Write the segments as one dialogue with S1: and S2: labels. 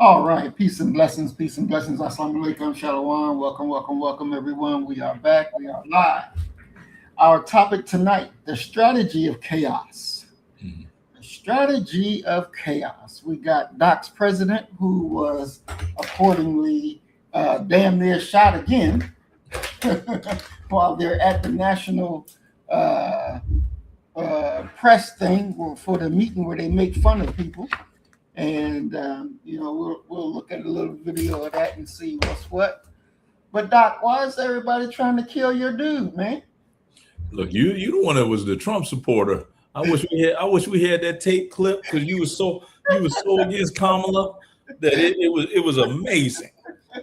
S1: All right, peace and blessings, peace and blessings. Assalamu alaikum, shalom. Welcome, welcome, welcome, everyone. We are back, we are live. Our topic tonight, the strategy of chaos.
S2: Mhm.
S1: The strategy of chaos. We got Doc's president, who was accordingly damn near shot again while they're at the national uh, press thing for the meeting where they make fun of people. And we'll look at a little video of that and see what's what. But Doc, why is everybody trying to kill your dude, man?
S2: Look, you the one that was the Trump supporter. I wish we had that tape clip because you were so against Kamala that it was amazing.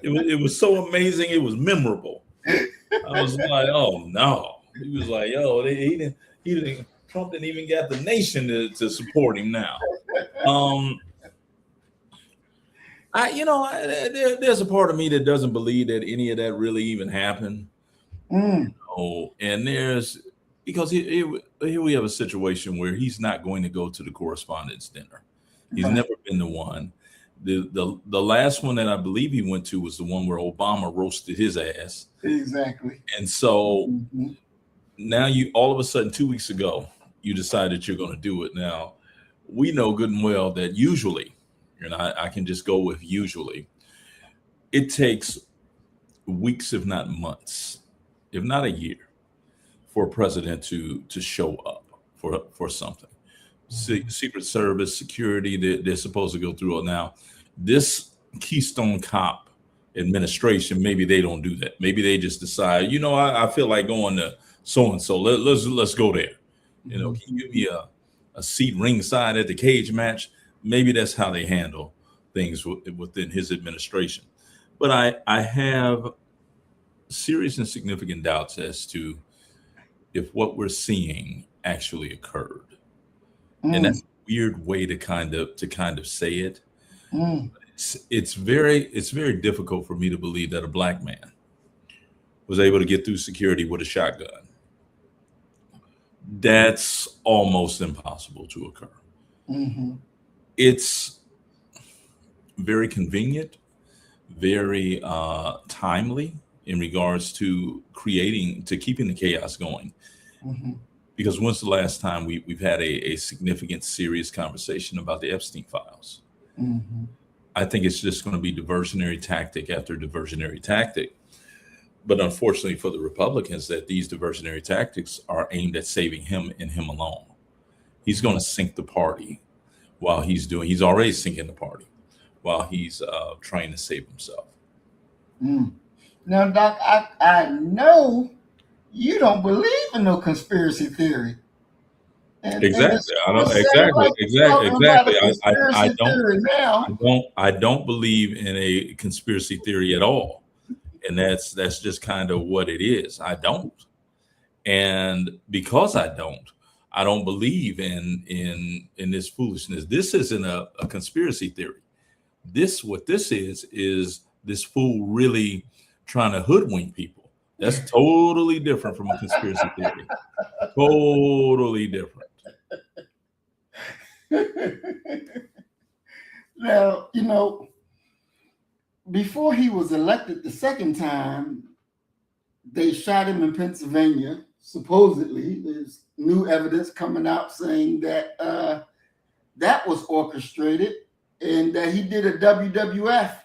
S2: It was so amazing. It was memorable. I was like, oh no. He was like, yo, he didn't. Trump didn't even get the nation to support him now. Um, there's a part of me that doesn't believe that any of that really even happened.
S1: Mm,
S2: Oh, and there's because here we have a situation where he's not going to go to the correspondents dinner. He's
S1: right,
S2: never been to one. The last one that I believe he went to was the one where Obama roasted his ass.
S1: exactly.
S2: And so
S1: Mhm.
S2: now you all of a sudden 2 weeks ago you decided you're going to do it. Now we know good and well that usually, and I can just go with usually, it takes weeks, if not months, if not a year, for a president to show up for something. Secret Service, security, they're supposed to go through it. Now, this Keystone Cop administration, maybe they don't do that. Maybe they just decide, I feel like going to so and so. Let's go there.
S1: Mhm.
S2: Can you give me a seat ringside at the cage match? Maybe that's how they handle things within his administration. But I have serious and significant doubts as to if what we're seeing actually occurred. And
S1: Mm,
S2: that's a weird way to kind of say it.
S1: mm.
S2: It's very difficult for me to believe that a black man was able to get through security with a shotgun. That's almost impossible to occur.
S1: Mhm.
S2: It's very convenient, very timely in regards to keeping the chaos going.
S1: Mhm.
S2: Because when's the last time we've had a significant, serious conversation about the Epstein files?
S1: Mhm.
S2: I think it's just going to be diversionary tactic after diversionary tactic. But unfortunately for the Republicans, that these diversionary tactics are aimed at saving him and him alone. He's going to sink the party he's already sinking the party while he's trying to save himself.
S1: Mm. Now, Doc, I know you don't believe in no conspiracy theory. And it
S2: Exactly. I
S1: sure
S2: don't
S1: sounds
S2: exactly,
S1: like you're
S2: exactly,
S1: talking about
S2: exactly.
S1: a
S2: I
S1: conspiracy
S2: don't
S1: theory
S2: I
S1: now.
S2: don't I don't believe in a conspiracy theory at all. And that's just kind of what it is. I don't. And because I don't believe in this foolishness. This isn't a conspiracy theory. What this is this fool really trying to hoodwink people. That's totally different from a conspiracy theory. Totally different.
S1: Now, before he was elected the second time, they shot him in Pennsylvania. Supposedly, there's new evidence coming out saying that that was orchestrated and that he did a WWF.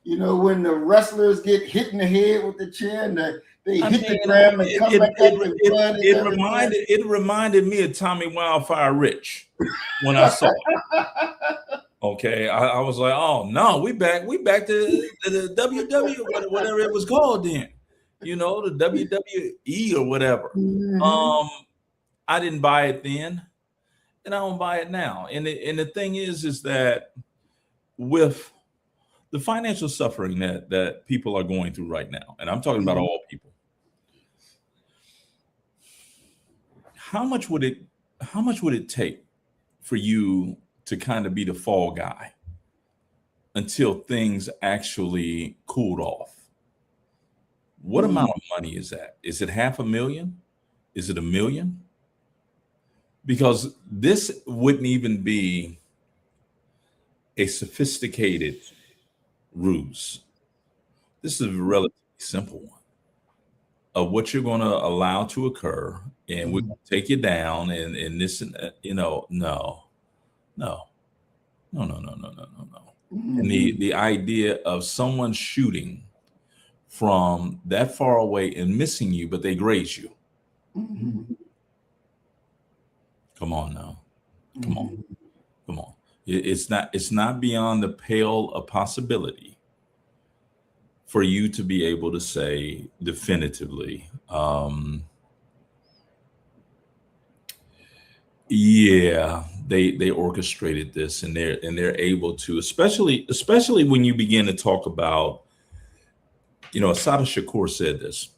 S1: When the wrestlers get hit in the head with the chair and they
S2: I
S1: hit the
S2: mean,
S1: ground and
S2: it
S1: come
S2: it
S1: back
S2: it
S1: up and
S2: it,
S1: blood and
S2: it
S1: everything.
S2: reminded me of Tommy Wildfire Rich when I saw it. Okay, I was like, oh no, we back to the WW, whatever it was called then, the WWE or whatever.
S1: Mhm.
S2: Um, I didn't buy it then, and I don't buy it now. And the thing is that with the financial suffering that people are going through right now, and I'm talking about
S1: Mhm.
S2: all people, how much would it how much would it take for you to kind of be the fall guy until things actually cooled off? What
S1: Mhm.
S2: amount of money is that? Is it 500,000? Is it 1 million? Because this wouldn't even be a sophisticated. ruse. This is a relatively simple one of what you're going to allow to occur, and we're going to take you down, and this, and that, no, no, no, no, no, no, no, no, no, no. And the idea of someone shooting from that far away and missing you, but they graze you. Come on now. Come on. Come on. It's not beyond the pale of possibility for you to be able to say definitively, yeah, they orchestrated this, and they're able to, especially when you begin to talk about, Assata Shakur said this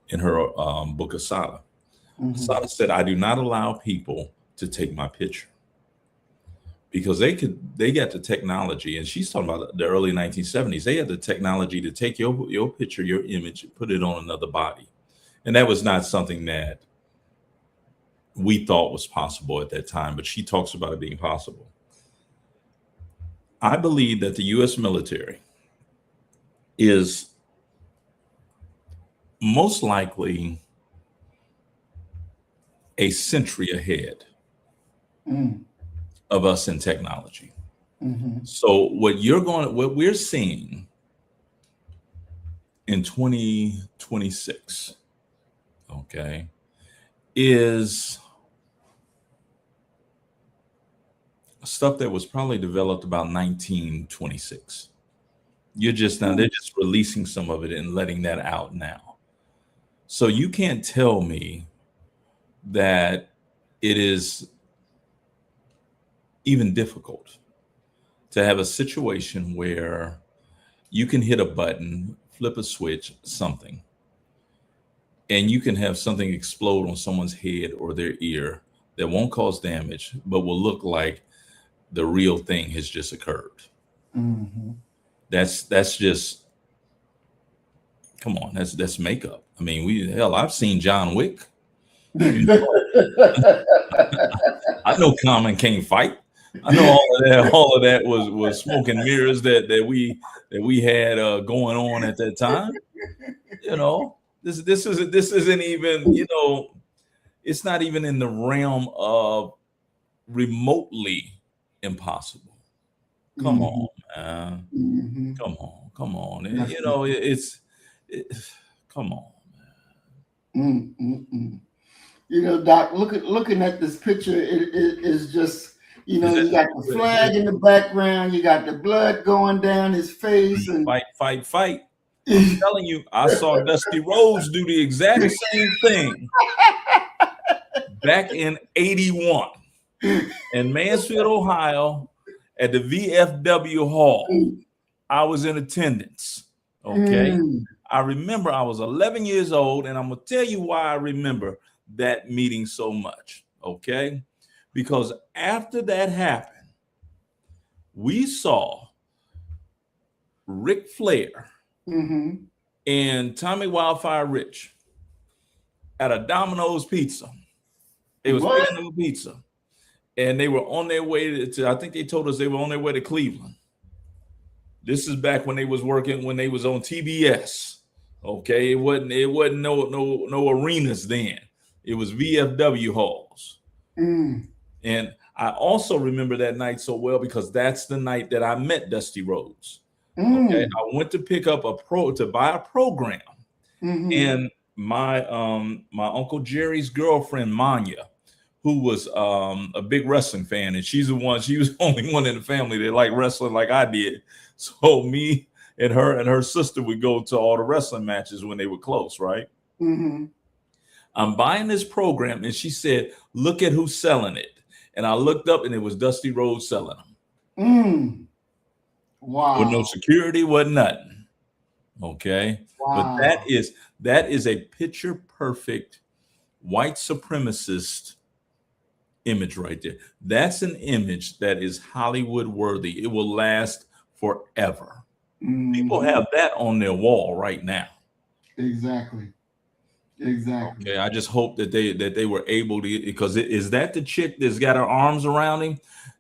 S2: in her book Assata. Assata said, "I do not allow people to take my picture because they got the technology," and she's talking about the early 1970s. They had the technology to take your picture, your image, and put it on another body, and that was not something that we thought was possible at that time. But she talks about it being possible. I believe that the U.S. military is most likely a century ahead of us in technology. So what we're seeing in 2026, okay, is stuff that was probably developed about 1926. They're just releasing some of it and letting that out now. So you can't tell me that it is even difficult to have a situation where you can hit a button, flip a switch, something, and you can have something explode on someone's head or their ear that won't cause damage, but will look like the real thing has just occurred. That's just, come on, that's makeup. I mean, I've seen John Wick. I know Common can't fight. I know all of that was smoke and mirrors that we had going on at that time. This isn't even, it's not even in the realm of remotely impossible. Come on, man. Come on. And, come on, man.
S1: Doc, looking at this picture, it is just, you got the flag in the background, you got the blood going down his face, and
S2: fight. I'm telling you, I saw Dusty Rhodes do the exact same thing back in '81 in Mansfield, Ohio, at the VFW Hall. I was in attendance. Okay. I remember I was 11 years old, and I'm going to tell you why I remember that meeting so much. Okay. Because after that happened, we saw Ric Flair and Tommy Wildfire Rich at a Domino's Pizza. They was picking up a pizza, and they were on their way to, I think they told us they were on their way to Cleveland. This is back when they was on TBS. Okay, it wasn't no arenas then. It was VFW halls. And I also remember that night so well because that's the night that I met Dusty Rhodes. Okay, I went to pick up to buy a program, and my Uncle Jerry's girlfriend Manya, who was a big wrestling fan, and she was the only one in the family that liked wrestling like I did. So me and her sister would go to all the wrestling matches when they were close, right? I'm buying this program, and she said, "Look at who's selling it." And I looked up, and it was Dusty Rhodes selling them.
S1: Wow.
S2: With no security, wasn't nothing. Okay. Wow. But that is a picture perfect white supremacist image right there. That's an image that is Hollywood worthy. It will last forever. People have that on their wall right now.
S1: Exactly.
S2: Okay, I just hope that they were able to, because is that the chick that's got her arms around him?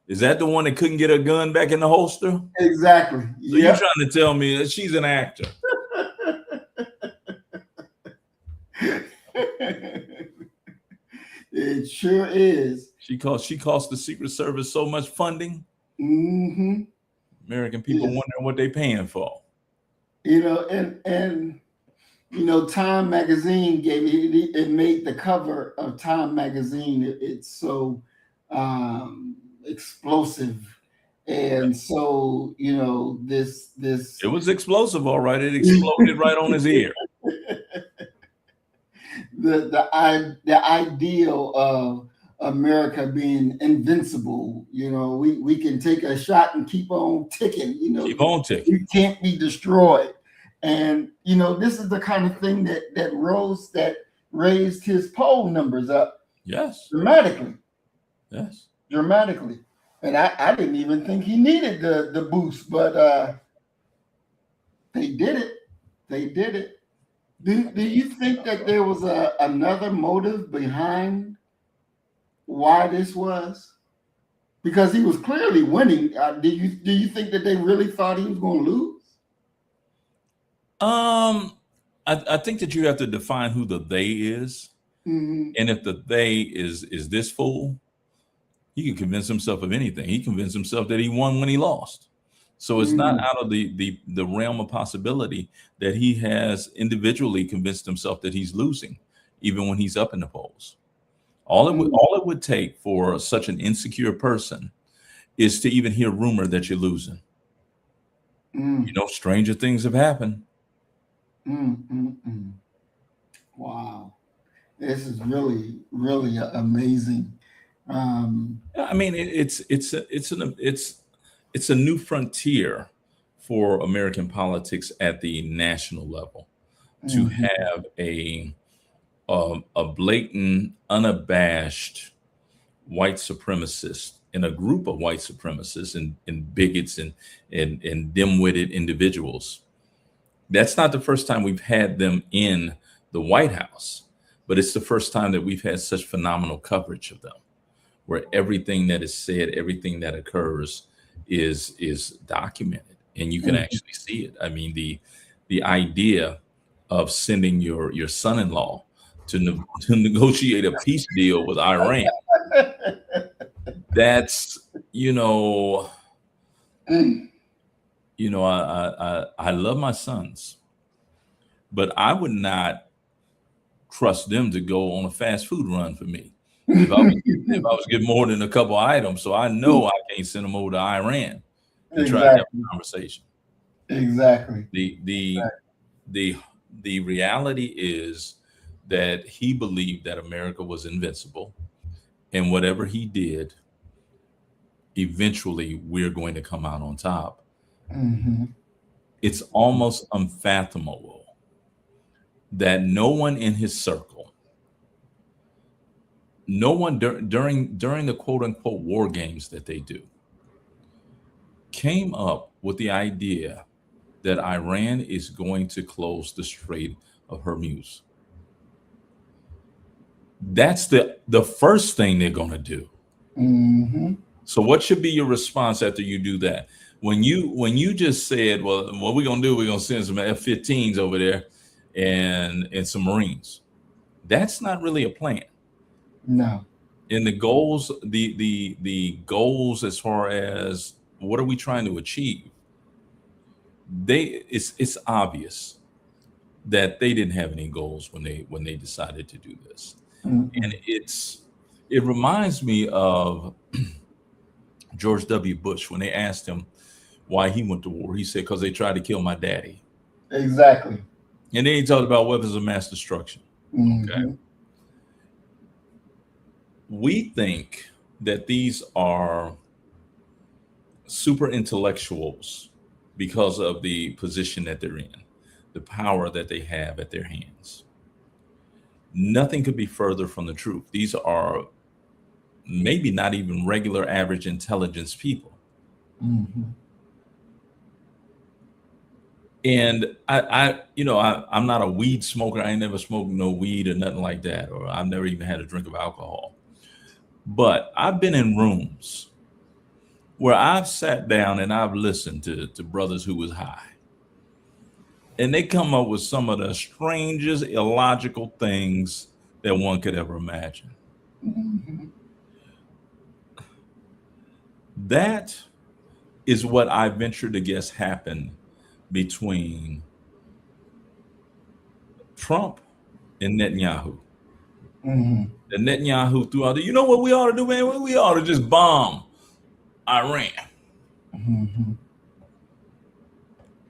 S2: Is that the one that couldn't get her gun back in the holster?
S1: Exactly.
S2: So you're trying to tell me that she's an actor?
S1: It sure is.
S2: She cost the Secret Service so much funding.
S1: Mm-hmm.
S2: American people wondering what they're paying for.
S1: And Time magazine it made the cover of Time magazine. It's so explosive. And so, this
S2: It was explosive, all right. It exploded right on his ear.
S1: The ideal of America being invincible, we can take a shot and keep on ticking,
S2: Keep on ticking.
S1: We can't be destroyed. And this is the kind of thing that raised his poll numbers up.
S2: Yes.
S1: Dramatically.
S2: Yes.
S1: Dramatically. And I didn't even think he needed the boost, but they did it. They did it. Do you think that there was another motive behind why this was? Because he was clearly winning. Do you think that they really thought he was going to lose?
S2: I think that you have to define who the they is.
S1: Mm-hmm.
S2: And if the they is this fool, he can convince himself of anything. He convinced himself that he won when he lost. So it's not out of the realm of possibility that he has individually convinced himself that he's losing, even when he's up in the polls. All it would take for such an insecure person is to even hear rumor that you're losing. Stranger things have happened.
S1: Wow, this is really, really amazing.
S2: I mean, it's a new frontier for American politics at the national level to have a blatant, unabashed white supremacist and a group of white supremacists and bigots and dim-witted individuals. That's not the first time we've had them in the White House, but it's the first time that we've had such phenomenal coverage of them, where everything that is said, everything that occurs is documented, and you can actually see it. I mean, the idea of sending your son-in-law to negotiate a peace deal with Iran, that's I love my sons, but I would not trust them to go on a fast food run for me if I was getting more than a couple items. So I know I can't send them over to Iran and try to have a conversation.
S1: Exactly.
S2: The reality is that he believed that America was invincible, and whatever he did, eventually we're going to come out on top. It's almost unfathomable that no one in his circle, no one during the quote unquote war games that they do, came up with the idea that Iran is going to close the Strait of Hormuz. That's the first thing they're going to do. So what should be your response after you do that? When you just said, well, what we're going to do, we're going to send some F-15s over there and some Marines. That's not really a plan.
S1: No.
S2: And the goals, the goals as far as what are we trying to achieve? It's obvious that they didn't have any goals when they decided to do this. And it reminds me of George W. Bush when they asked him why he went to war. He said, because they tried to kill my daddy.
S1: Exactly.
S2: And then he talked about weapons of mass destruction. Okay. We think that these are super intellectuals because of the position that they're in, the power that they have at their hands. Nothing could be further from the truth. These are maybe not even regular average intelligence people. And I'm not a weed smoker. I ain't never smoked no weed or nothing like that, or I've never even had a drink of alcohol. But I've been in rooms where I've sat down and I've listened to brothers who was high, and they come up with some of the strangest, illogical things that one could ever imagine.
S1: Mhm.
S2: That is what I venture to guess happened between Trump and Netanyahu.
S1: Mhm.
S2: The Netanyahu threw out, you know what we ought to do, man? We ought to just bomb Iran.
S1: Mhm.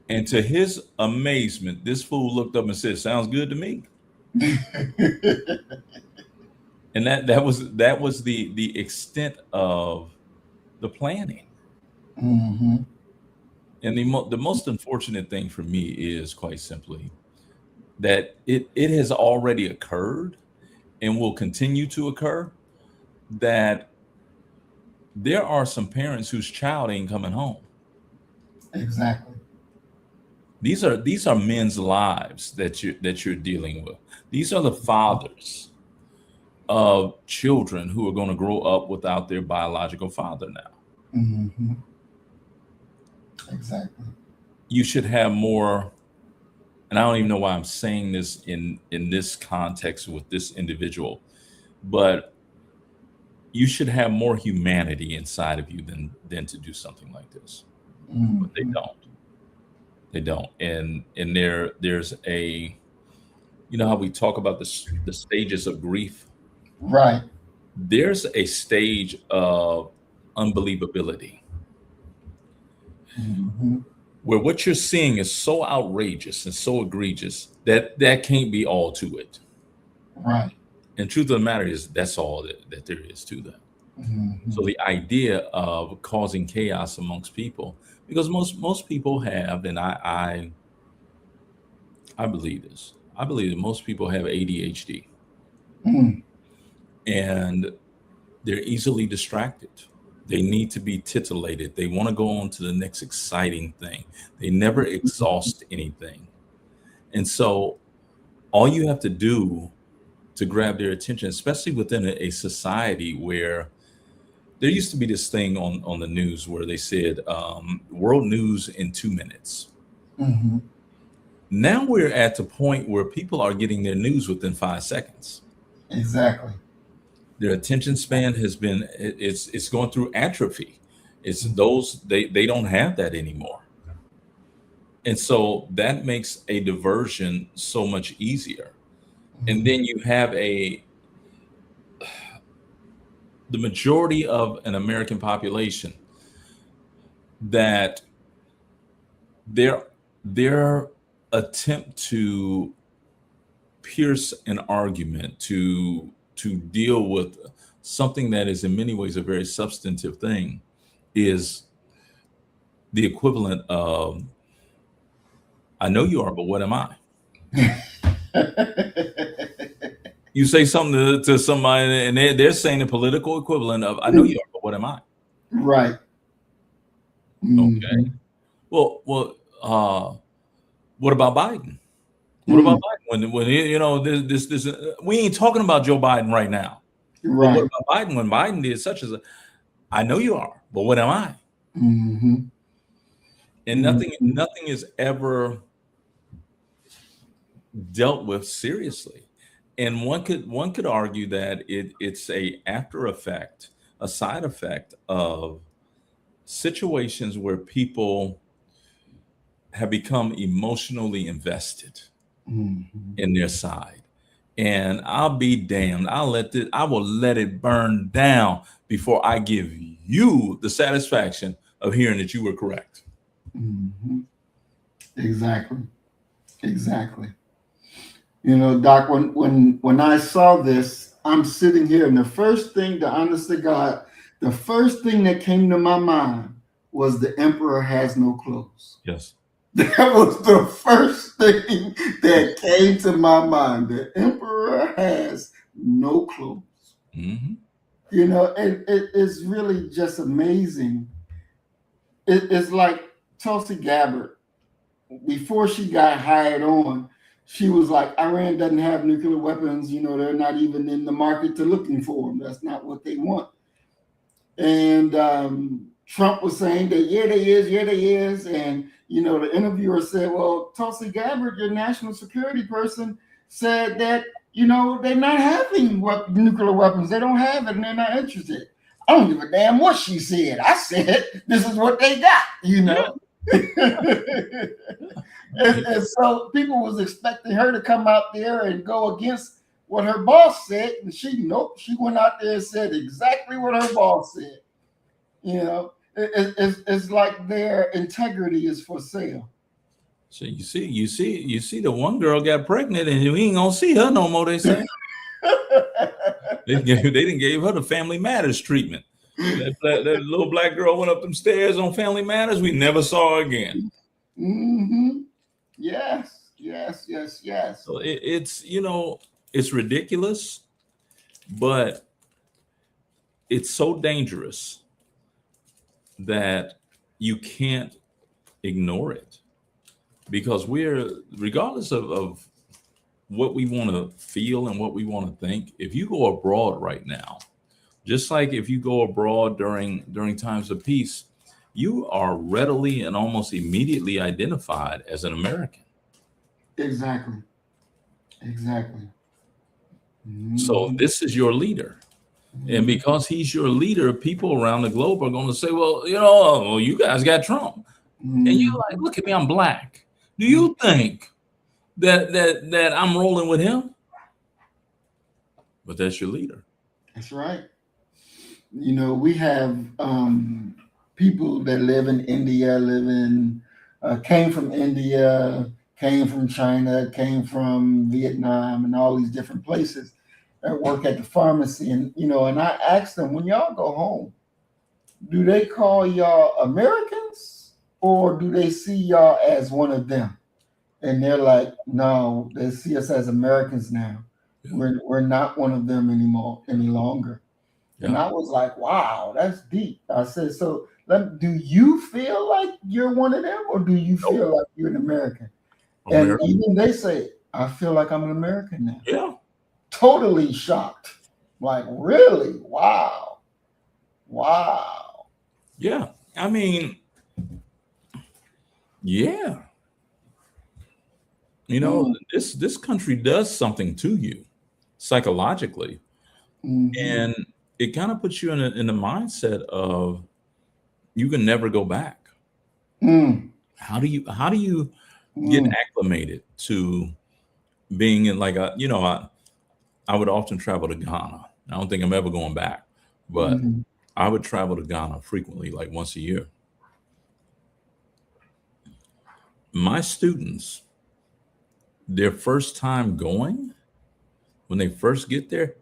S2: And to his amazement, this fool looked up and said, "Sounds good to me." And that was the extent of the planning.
S1: Mhm.
S2: And the most unfortunate thing for me is quite simply that it has already occurred and will continue to occur, that there are some parents whose child ain't coming home.
S1: Exactly.
S2: These are men's lives that you're dealing with. These are the fathers of children who are going to grow up without their biological father now.
S1: Mhm. Exactly.
S2: You should have more, and I don't even know why I'm saying this in this context with this individual, but you should have more humanity inside of you than to do something like this. But they
S1: Mhm.
S2: don't. They don't. And there's a, you know how we talk about the stages of grief.
S1: Right.
S2: There's a stage of unbelievability
S1: Mhm.
S2: where what you're seeing is so outrageous and so egregious that that can't be all to it.
S1: Right.
S2: And truth of the matter is that's all that there is to that. So
S1: Mhm.
S2: the idea of causing chaos amongst people, because most people have, and I believe this. I believe that most people have ADHD,
S1: Mhm.
S2: and they're easily distracted. They need to be titillated. They want to go on to the next exciting thing. They never exhaust anything. And so all you have to do to grab their attention, especially within a society where there used to be this thing on the news where they said world news in 2 minutes.
S1: Mhm.
S2: Now we're at the point where people are getting their news within 5 seconds.
S1: Exactly.
S2: Their attention span has been it's going through atrophy. It's those they don't have that anymore. And so that makes a diversion so much easier. And
S1: Mhm.
S2: then you have the majority of an American population that their their attempt to pierce an argument, to deal with something that is in many ways a very substantive thing, is the equivalent of, "I know you are, but what am I?" You say something to somebody and they're saying the political equivalent of, "I know you are, but what am I?"
S1: Right.
S2: Okay.
S1: Mhm.
S2: Well, what about Biden? What about
S1: Mm.
S2: Biden? When this we ain't talking about Joe Biden right now. But what
S1: Right.
S2: about Biden when Biden did such as a, "I know you are, but what am I?"
S1: Mhm.
S2: And nothing
S1: Mhm.
S2: nothing is ever dealt with seriously. And one could argue that it's a after effect, a side effect of situations where people have become emotionally invested
S1: Mhm.
S2: in their side. And I'll be damned. I will let it burn down before I give you the satisfaction of hearing that you were correct.
S1: Mhm. Exactly. Exactly. You know, Doc, when I saw this, I'm sitting here, and the first thing, to honest to God, the first thing that came to my mind was the emperor has no clothes.
S2: Yes.
S1: That was the first thing that came to my mind. The emperor has no clothes.
S2: Hmm.
S1: You know, it is really just amazing. It's like Tulsi Gabbard, before she got hired on, she was like, Iran doesn't have nuclear weapons. You know, they're not even in the market to looking for them. That's not what they want. And Trump was saying that, yeah, they is. And, the interviewer said, well, Tulsi Gabbard, your national security person, said that, they're not having nuclear weapons. They don't have it and they're not interested. I don't give a damn what she said. I said, this is what they got,
S2: Yeah.
S1: and so people was expecting her to come out there and go against what her boss said. And she went out there and said exactly what her boss said. It's like their integrity is for sale.
S2: So you see, the one girl got pregnant, and we ain't gonna see her no more. They say they didn't gave her the Family Matters treatment. That little black girl went up them stairs on Family Matters. We never saw her again.
S1: Mm-hmm. Yes.
S2: So it's ridiculous, but it's so dangerous that you can't ignore it, because regardless of what we want to feel and what we want to think, if you go abroad right now, just like if you go abroad during times of peace, you are readily and almost immediately identified as an American.
S1: Exactly.
S2: So this is your leader. And because he's your leader, people around the globe are going to say, well, you guys got Trump. And you're like, look at me, I'm black. Do you think that I'm rolling with him? But that's your leader.
S1: That's right. We have people that live in India, came from India, came from China, came from Vietnam, and all these different places that work at the pharmacy. And, and I asked them, when y'all go home, do they call y'all Americans or do they see y'all as one of them? And they're like, no, they see us as Americans now. Yeah. We're not one of them any longer. Yeah. And I was like, wow, that's deep. I said, so do you feel like you're one of them or do you feel like you're an American? And even they say, I feel like I'm an American now.
S2: Yeah.
S1: Totally shocked. Like, really? Wow.
S2: Yeah. I mean, yeah. This country does something to you psychologically. Mm-hmm. And it kind of puts you in the mindset of you can never go back.
S1: Mm.
S2: How do you get acclimated to being in I would often travel to Ghana. I don't think I'm ever going back, but I would travel to Ghana frequently, like once a year. My students, their first time going, when they first get there,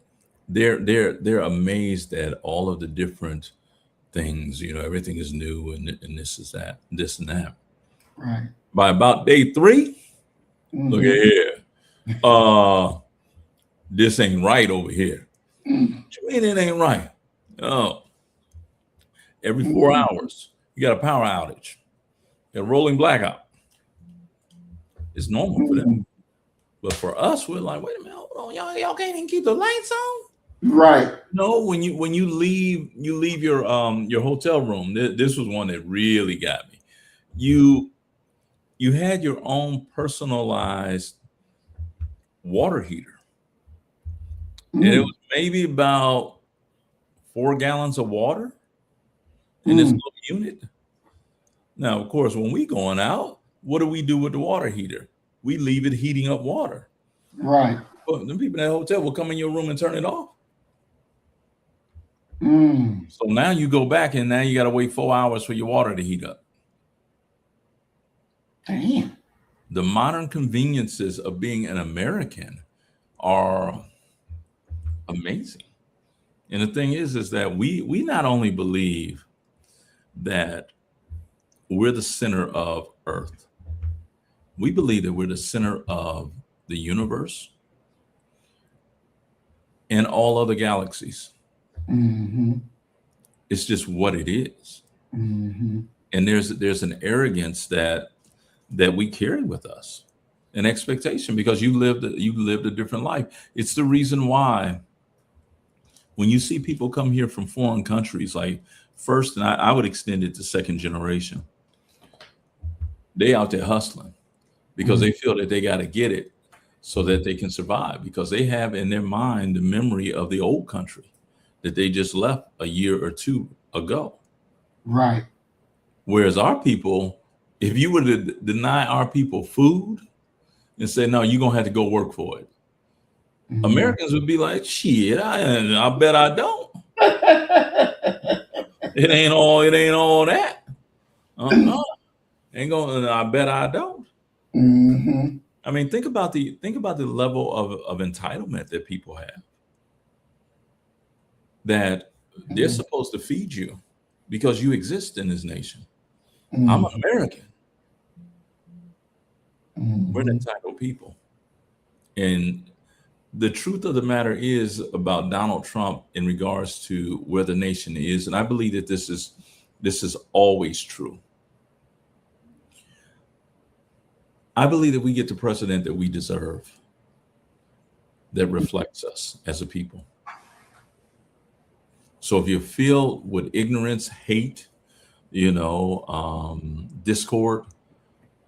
S2: they're amazed at all of the different things. Everything is new and this is that, this and that.
S1: Right.
S2: By about day 3, look at here. This ain't right over here. What you mean it ain't right? Oh, every 4 hours, you got a power outage, a rolling blackout. It's normal for them. But for us, we're like, wait a minute, hold on, y'all can't even keep the lights on?
S1: Right.
S2: No, when you leave your hotel room, this was one that really got me. You had your own personalized water heater. And it was maybe about 4 gallons of water in this little unit. Now, of course, when we going out, what do we do with the water heater? We leave it heating up water.
S1: Right.
S2: But the people in that hotel will come in your room and turn it off. So now you go back and now you got to wait 4 hours for your water to heat up.
S1: Damn.
S2: The modern conveniences of being an American are amazing. And the thing is that we not only believe that we're the center of Earth, we believe that we're the center of the universe and all other galaxies. It's just what it is. And there's an arrogance that we carry with us, an expectation, because you lived a different life. It's the reason why when you see people come here from foreign countries, like first, and I would extend it to second generation. They out there hustling because they feel that they got to get it so that they can survive, because they have in their mind the memory of the old country that they just left a year or two ago.
S1: Right.
S2: Whereas our people, if you were to deny our people food and say, no, you're going to have to go work for it, Americans would be like, shit, I bet I don't. It ain't all that. Ain't going. I bet I don't.
S1: Mm-hmm.
S2: I mean, think about the level of entitlement that people have. That they're supposed to feed you because you exist in this nation. I'm an American. We're an entitled people, and the truth of the matter is about Donald Trump in regards to where the nation is, and I believe that this is always true. I believe that we get the president that we deserve, that reflects us as a people. So if you feel with ignorance, hate, discord,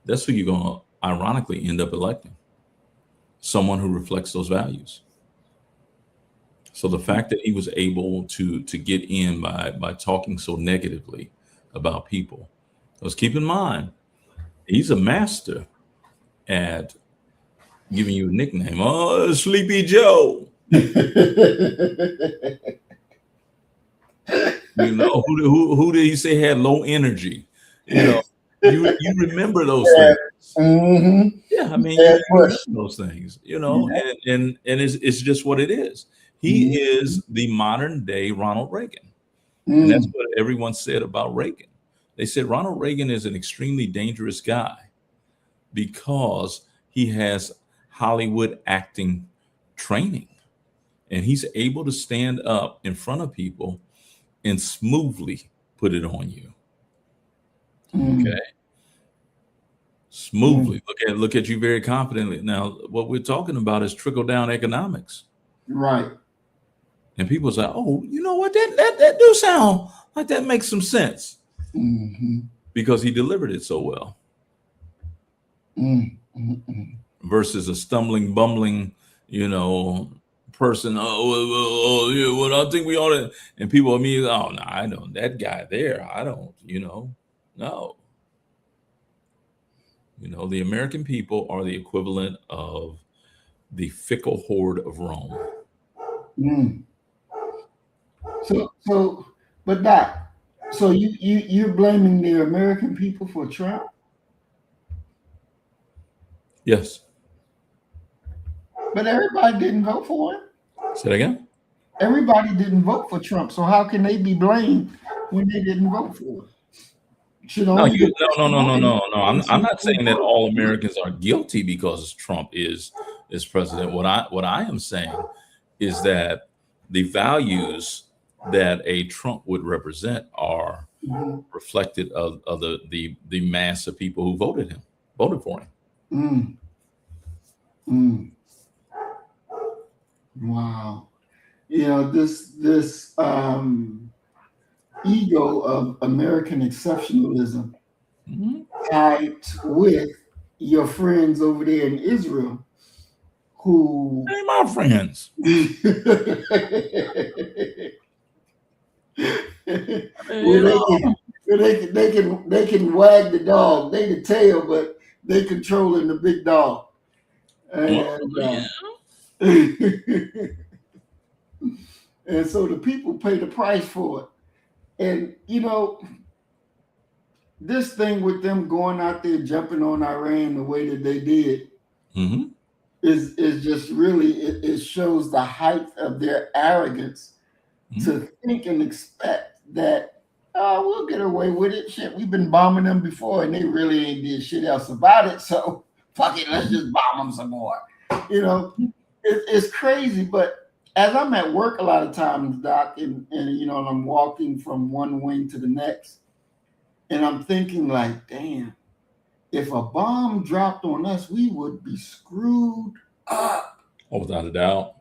S2: that's who you're going to ironically end up electing. Someone who reflects those values. So the fact that he was able to get in by talking so negatively about people, because keep in mind, he's a master at giving you a nickname. Oh, Sleepy Joe. Who did he say had low energy? You remember those things.
S1: Mm-hmm.
S2: Yeah, I mean, you remember those things, and it's just what it is. He is the modern day Ronald Reagan. And that's what everyone said about Reagan. They said Ronald Reagan is an extremely dangerous guy because he has Hollywood acting training, and he's able to stand up in front of people and smoothly put it on you. Okay. Smoothly. Look at you very confidently. Now, what we're talking about is trickle down economics.
S1: Right.
S2: And people say, oh, you know what? That do sound like that makes some sense. Because he delivered it so well. Versus a stumbling, bumbling, person. Well, I think we ought to. And people immediately, oh, no, I know that guy there. I don't, no. The American people are the equivalent of the fickle horde of Rome.
S1: But Doc, so you're blaming the American people for Trump?
S2: Yes.
S1: But everybody didn't vote for him.
S2: Say that again?
S1: Everybody didn't vote for Trump, so how can they be blamed when they didn't vote for him?
S2: No. I'm not saying that all Americans are guilty because Trump is president. What I am saying is that the values that a Trump would represent are reflected of the mass of people who voted for him.
S1: Wow. This ego of American exceptionalism tied with your friends over there in Israel who
S2: ain't my friends.
S1: They can wag the dog, they the tail, but they controlling the big dog. And, and so the people pay the price for it. And this thing with them going out there jumping on Iran the way that they did is just really, it shows the height of their arrogance to think and expect that we'll get away with it. Shit, we've been bombing them before and they really ain't did shit else about it. So fuck it, let's just bomb them some more. It's crazy. But as I'm at work a lot of times, Doc, and I'm walking from one wing to the next, and I'm thinking like, damn, if a bomb dropped on us, we would be screwed up.
S2: Oh, without a doubt.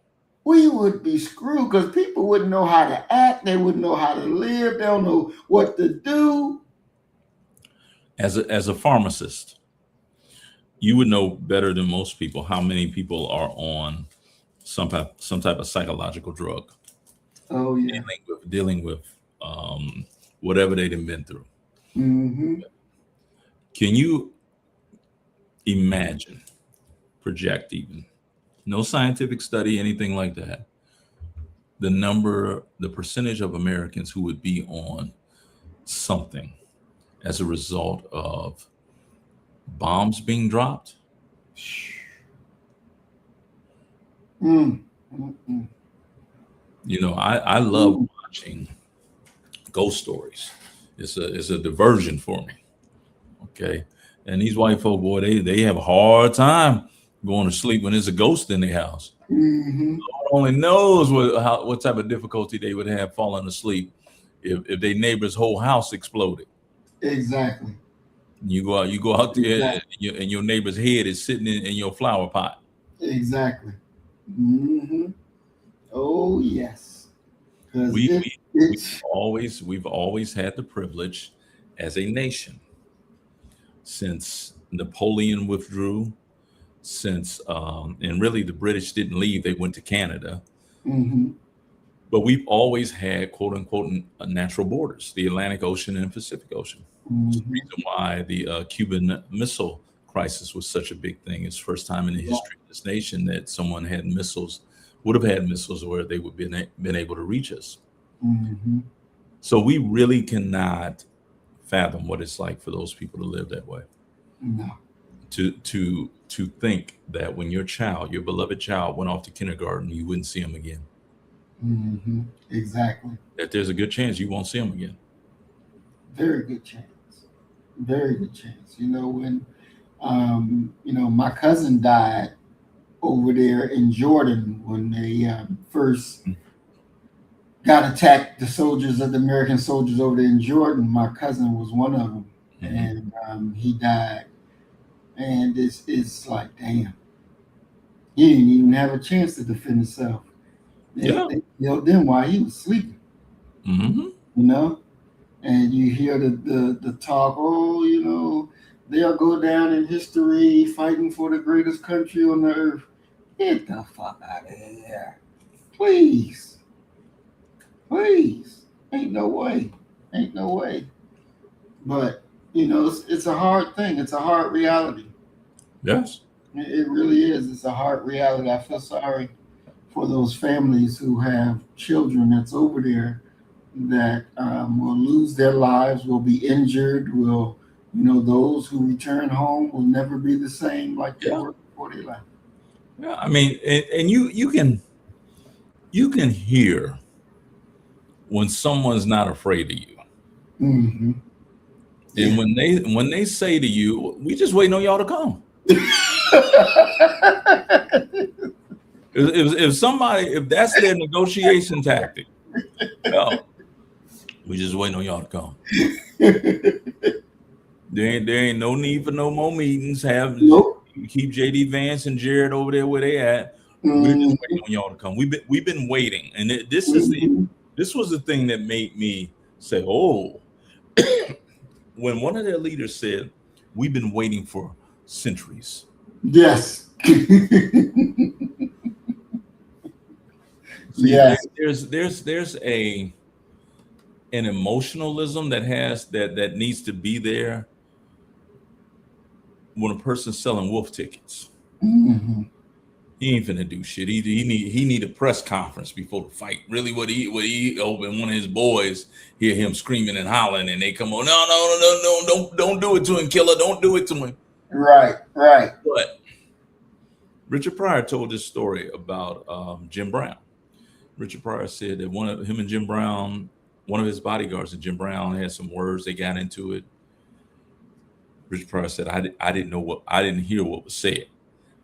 S1: we would be screwed because people wouldn't know how to act. They wouldn't know how to live. They don't know what to do.
S2: As a pharmacist, you would know better than most people how many people are on some type of psychological drug,
S1: Oh yeah.
S2: dealing with whatever they've been through.
S1: Mm-hmm.
S2: Can you imagine, project even, no scientific study, anything like that, the percentage of Americans who would be on something as a result of bombs being dropped?
S1: Mm. Mm-mm.
S2: You know, I love watching ghost stories. It's a diversion for me. Okay. And these white folk, boy, they have a hard time going to sleep when there's a ghost in their house.
S1: Mm-hmm.
S2: Lord only knows what type of difficulty they would have falling asleep if their neighbor's whole house exploded.
S1: Exactly.
S2: You go out there
S1: Exactly.
S2: and your neighbor's head is sitting in your flower pot.
S1: Exactly. Mm-hmm. Oh yes. Because
S2: We,
S1: it
S2: we
S1: it's
S2: we've always had the privilege as a nation since Napoleon withdrew, since and really the British didn't leave; they went to Canada.
S1: mm-hmm.
S2: But we've always had quote unquote natural borders, the Atlantic Ocean and Pacific Ocean. It's the
S1: Mm-hmm.
S2: reason why the Cuban Missile Crisis was such a big thing. It's the first time in the
S1: Right.
S2: history of this nation that someone would have had missiles where they would been able to reach us.
S1: Mm-hmm.
S2: So we really cannot fathom what it's like for those people to live that way.
S1: No.
S2: To think that when your beloved child, went off to kindergarten, you wouldn't see him again.
S1: Mm-hmm. Exactly.
S2: That there's a good chance you won't see him again.
S1: Very good chance. Very good chance. When my cousin died over there in Jordan when they first got attacked. The American soldiers over there in Jordan. My cousin was one of them,
S2: Mhm.
S1: and he died. And it's like, damn, he didn't even have a chance to defend himself.
S2: Yeah.
S1: They killed him while he was sleeping.
S2: Hmm.
S1: You know, and you hear the talk. Oh, they'll go down in history fighting for the greatest country on the earth. Get the fuck out of here, please, please. Ain't no way. Ain't no way. But it's a hard thing. It's a hard reality.
S2: Yes.
S1: It really is. It's a hard reality. I feel sorry for those families who have children that's over there that will lose their lives, will be injured, those who return home will never be the same like they
S2: Yeah.
S1: were before they left.
S2: Yeah. I mean, and you can hear when someone's not afraid of you.
S1: Mm-hmm.
S2: And
S1: Yeah.
S2: when they say to you, we just waiting on y'all to come. If that's their negotiation tactic, well, we just waiting on y'all to come. There ain't no need for no more meetings.
S1: Nope.
S2: Keep JD Vance and Jared over there where they at. We're just
S1: Mm-hmm.
S2: waiting on y'all to come. We've been waiting, and
S1: Mm-hmm.
S2: this was the thing that made me say, oh, when one of their leaders said, "We've been waiting for centuries."
S1: Yes.
S2: See,
S1: Yes.
S2: there's an emotionalism that needs to be there when a person's selling wolf tickets.
S1: Mm-hmm.
S2: He ain't finna do shit. He need a press conference before the fight. Really, what he opened, one of his boys hear him screaming and hollering, and they come on. No, don't do it to him, killer. Don't do it to him.
S1: Right. Right.
S2: But Richard Pryor told this story about Jim Brown. Richard Pryor said that him and Jim Brown, one of his bodyguards and Jim Brown had some words. They got into it. Richard Pryor said, I didn't hear what was said.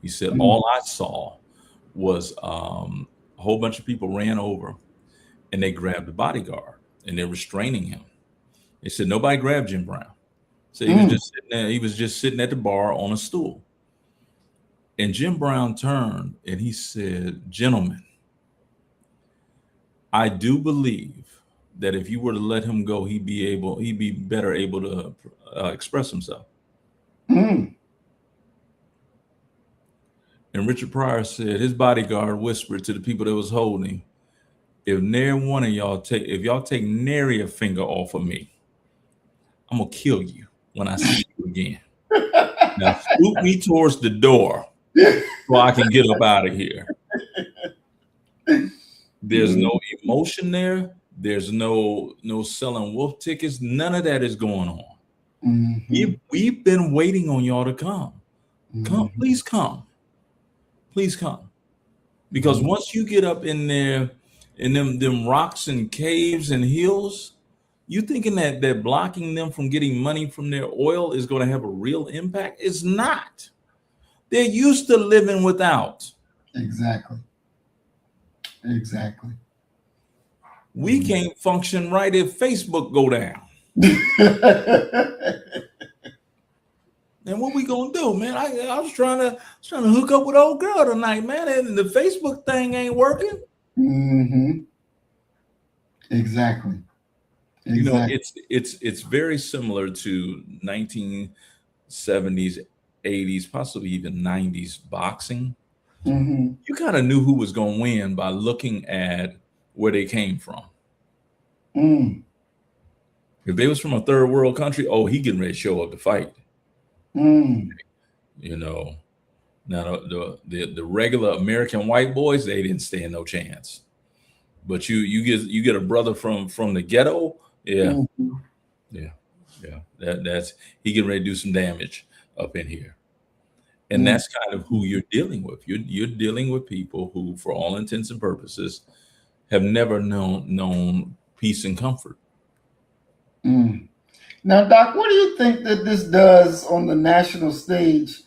S2: He said,
S1: Mm-hmm.
S2: all I saw was a whole bunch of people ran over and they grabbed the bodyguard and they're restraining him. They said, nobody grabbed Jim Brown. So he was just sitting there. He was just sitting at the bar on a stool. And Jim Brown turned and he said, gentlemen, I do believe that if you were to let him go, he'd be better able to express himself.
S1: Mm.
S2: And Richard Pryor said his bodyguard whispered to the people that was holding him, if y'all take nary a finger off of me, I'm gonna kill you when I see you again. Now scoot me towards the door so I can get up out of here. There's no emotion there. There's no selling wolf tickets. None of that is going on.
S1: Mhm.
S2: We've been waiting on y'all to come. Come,
S1: Mhm.
S2: please come. Please come. Because once you get up in there in them rocks and caves and hills, you thinking that blocking them from getting money from their oil is going to have a real impact? It's not. They're used to living without.
S1: Exactly. Exactly.
S2: We can't function right if Facebook go down. And what we gonna do, man? I was trying to hook up with old girl tonight, man, and the Facebook thing ain't working.
S1: Mm-hmm. Exactly.
S2: You know,
S1: Exactly.
S2: it's very similar to 1970s, 80s, possibly even 90s boxing.
S1: Mm-hmm.
S2: You kind of knew who was gonna win by looking at where they came from.
S1: Mm.
S2: If they was from a third world country, oh, he getting ready to show up to fight.
S1: Mm.
S2: You know, now the regular American white boys, they didn't stand no chance. But you get a brother from the ghetto, yeah,
S1: Mm.
S2: yeah, yeah. That's he getting ready to do some damage up in here, and
S1: Mm.
S2: that's kind of who you're dealing with. You're dealing with people who, for all intents and purposes, have never known peace and comfort.
S1: Mm. Now, Doc, what do you think that this does on the national stage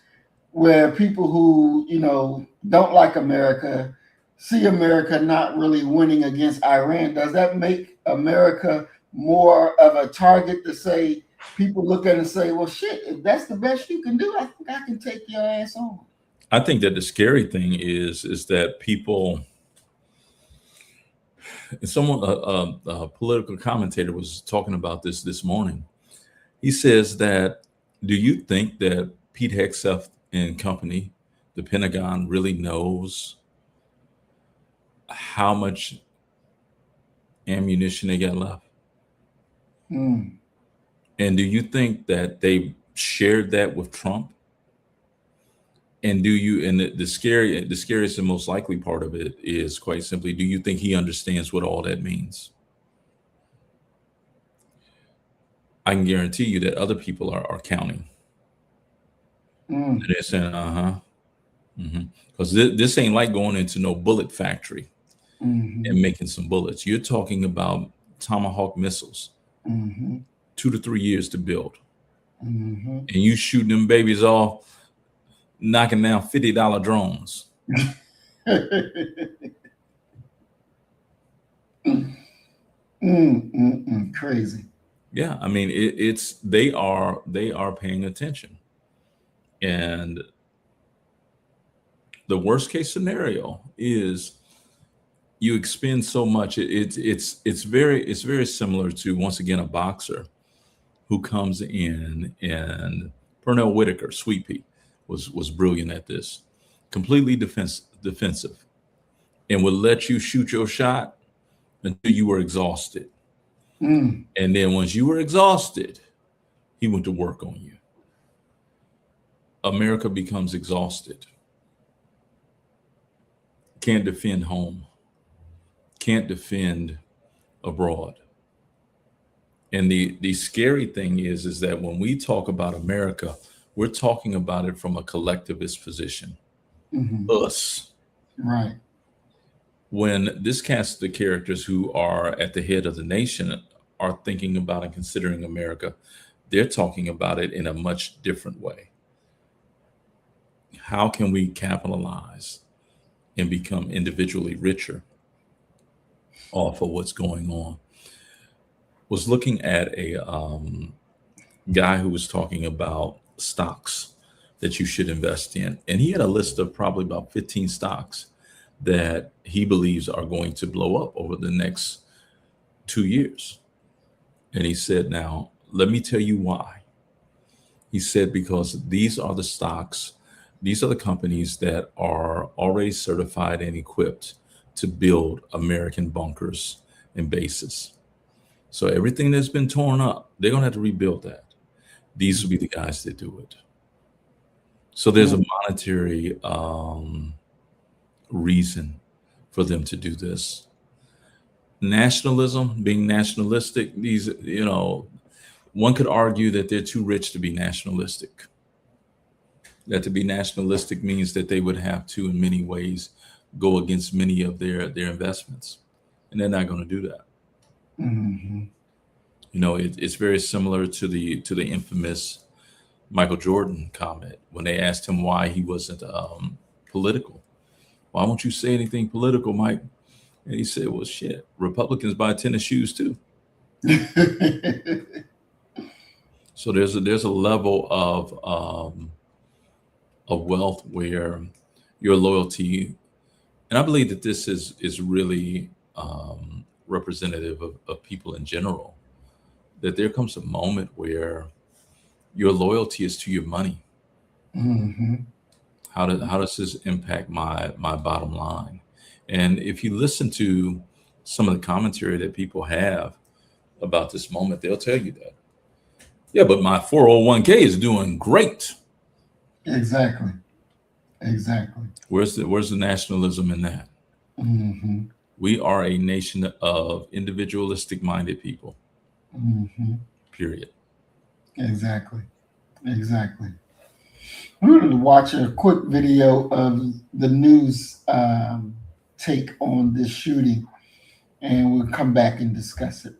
S1: where people who, don't like America see America not really winning against Iran? Does that make America more of a target to say, people look at it and say, well, shit, if that's the best you can do, I think I can take your ass on?
S2: I think that the scary thing is that people. Someone, a political commentator, was talking about this morning. He says that, do you think that Pete Hegseth and company, the Pentagon, really knows how much ammunition they got left?
S1: Mm.
S2: And do you think that they shared that with Trump? And the scariest and most likely part of it is, quite simply, do you think he understands what all that means? I can guarantee you that other people are counting.
S1: Mm.
S2: They're saying, uh-huh. Because this ain't like going into no bullet factory and
S1: Mm-hmm.
S2: making some bullets. You're talking about Tomahawk missiles,
S1: Mm-hmm.
S2: 2 to 3 years to build,
S1: Mm-hmm.
S2: and you shooting them babies off, knocking down $50 drones.
S1: Crazy.
S2: Yeah, I mean it's they are paying attention, and the worst case scenario is you expend so much. It's very similar to, once again, a boxer who comes in, and Pernell Whitaker, Sweet Pea, was brilliant at this, completely defensive, and would let you shoot your shot until you were exhausted.
S1: Mm.
S2: And then once you were exhausted, he went to work on you. America becomes exhausted, can't defend home, can't defend abroad. And the scary thing is that when we talk about America, we're talking about it from a collectivist position.
S1: Mm-hmm.
S2: Us.
S1: Right.
S2: When this cast of the characters who are at the head of the nation are thinking about and considering America, they're talking about it in a much different way. How can we capitalize and become individually richer off of what's going on? Was looking at a guy who was talking about stocks that you should invest in, and he had a list of probably about 15 stocks that he believes are going to blow up over the next 2 years. And he said, now, let me tell you why. He said, because these are the stocks, these are the companies that are already certified and equipped to build American bunkers and bases. So everything that's been torn up, they're going to have to rebuild that. These will be the guys that do it. So there's a monetary reason for them to do this. Nationalism, being nationalistic, these, one could argue that they're too rich to be nationalistic. That to be nationalistic means that they would have to, in many ways, go against many of their investments. And they're not going to do that.
S1: Mm-hmm.
S2: It's very similar to the infamous Michael Jordan comment when they asked him why he wasn't political. Why won't you say anything political, Mike? And he said, well, shit, Republicans buy tennis shoes too. So there's a level of wealth where your loyalty, and I believe that this is really representative of people in general, that there comes a moment where your loyalty is to your money.
S1: Mm-hmm.
S2: How does this impact my bottom line? And if you listen to some of the commentary that people have about this moment, they'll tell you that, yeah, but my 401k is doing great.
S1: Exactly.
S2: Where's the nationalism in that?
S1: Mm-hmm.
S2: We are a nation of individualistic minded people.
S1: Mm-hmm.
S2: Period.
S1: Exactly. We're going to watch a quick video of the news take on this shooting, and we'll come back and discuss it.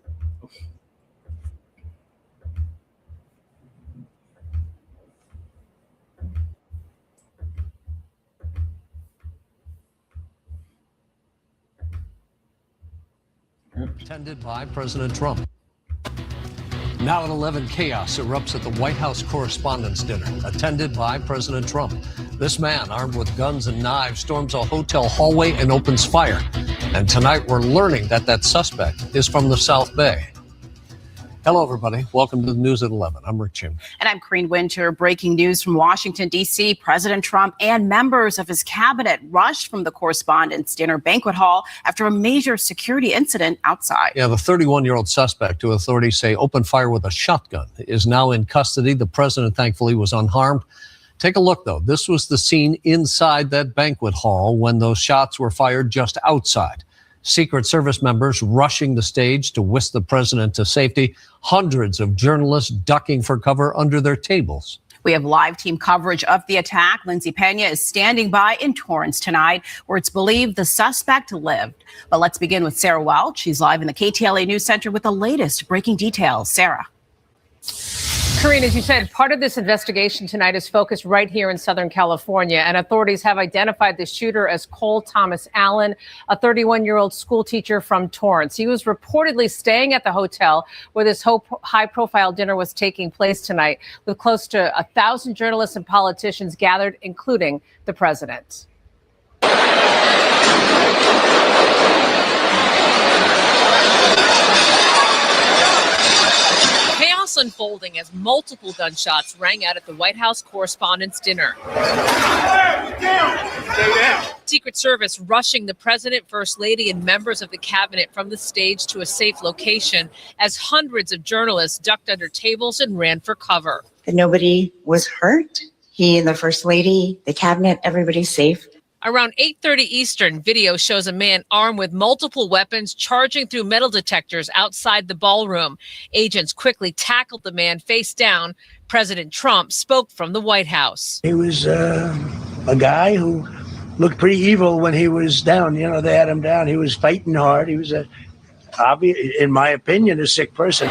S3: Attended by President Trump. Now at 11, chaos erupts at the White House Correspondents Dinner, attended by President Trump. This man, armed with guns and knives, storms a hotel hallway and opens fire. And tonight we're learning that suspect is from the South Bay. Hello, everybody. Welcome to the News at 11. I'm Rick Jim.
S4: And I'm Corrine Winter. Breaking news from Washington, D.C. President Trump and members of his cabinet rushed from the Correspondents' Dinner banquet hall after a major security incident outside.
S3: Yeah, the 31-year-old suspect, who authorities say opened fire with a shotgun, is now in custody. The president, thankfully, was unharmed. Take a look, though. This was the scene inside that banquet hall when those shots were fired just outside. Secret Service members rushing the stage to whisk the president to safety. Hundreds of journalists ducking for cover under their tables.
S4: We have live team coverage of the attack. Lindsay Pena is standing by in Torrance tonight, where it's believed the suspect lived. But let's begin with Sarah Welch. She's live in the KTLA News Center with the latest breaking details. Sarah.
S5: Corrine, as you said, part of this investigation tonight is focused right here in Southern California, and authorities have identified the shooter as Cole Thomas Allen, a 31-year-old school teacher from Torrance. He was reportedly staying at the hotel where this high-profile dinner was taking place tonight, with close to 1,000 journalists and politicians gathered, including the president.
S6: Unfolding as multiple gunshots rang out at the White House Correspondents' Dinner. Secret Service rushing the president, first lady, and members of the cabinet from the stage to a safe location as hundreds of journalists ducked under tables and ran for cover.
S7: Nobody was hurt. He and the first lady, the cabinet, everybody's safe.
S6: Around 8:30 Eastern, video shows a man armed with multiple weapons charging through metal detectors outside the ballroom. Agents quickly tackled the man face down. President Trump spoke from the White House.
S8: He was a guy who looked pretty evil when he was down. You know, they had him down. He was fighting hard. He was, in my opinion, a sick person.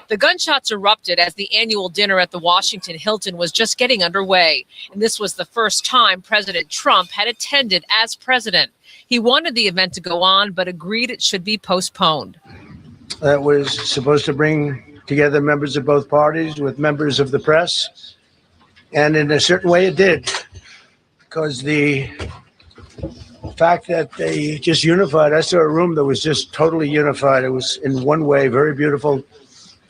S6: The gunshots erupted as the annual dinner at the Washington Hilton was just getting underway. And this was the first time President Trump had attended as president. He wanted the event to go on, but agreed it should be postponed.
S8: That was supposed to bring together members of both parties with members of the press. And in a certain way it did, because the fact that they just unified. I saw a room that was just totally unified. It was in one way, very beautiful,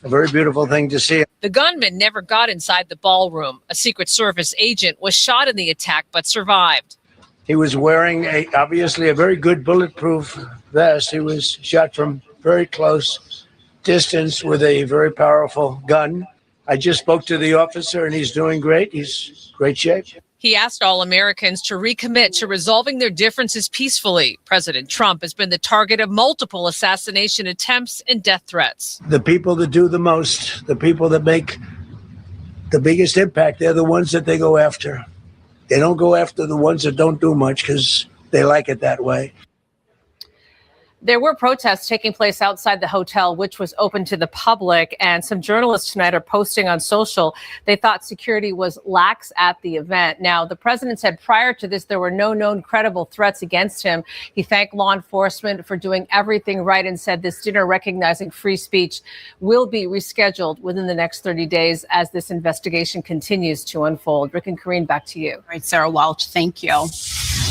S8: a very beautiful thing to see.
S6: The gunman never got inside the ballroom. A Secret Service agent was shot in the attack but survived.
S8: He was wearing obviously a very good bulletproof vest. He was shot from very close distance with a very powerful gun. I just spoke to the officer and he's doing great. He's in great shape.
S6: He asked all Americans to recommit to resolving their differences peacefully. President Trump has been the target of multiple assassination attempts and death threats.
S8: The people that do the most, the people that make the biggest impact, they're the ones that they go after. They don't go after the ones that don't do much because they like it that way.
S5: There were protests taking place outside the hotel, which was open to the public, and some journalists tonight are posting on social. They thought security was lax at the event. Now, the president said prior to this, there were no known credible threats against him. He thanked law enforcement for doing everything right and said this dinner recognizing free speech will be rescheduled within the next 30 days as this investigation continues to unfold. Rick and Karine, back to you.
S4: All right, Sarah Welch, thank you.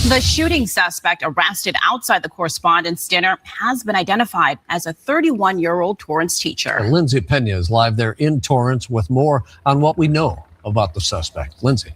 S4: The shooting suspect arrested outside the Correspondents' Dinner has been identified as a 31-year-old Torrance teacher.
S3: Lindsay Pena is live there in Torrance with more on what we know about the suspect. Lindsay.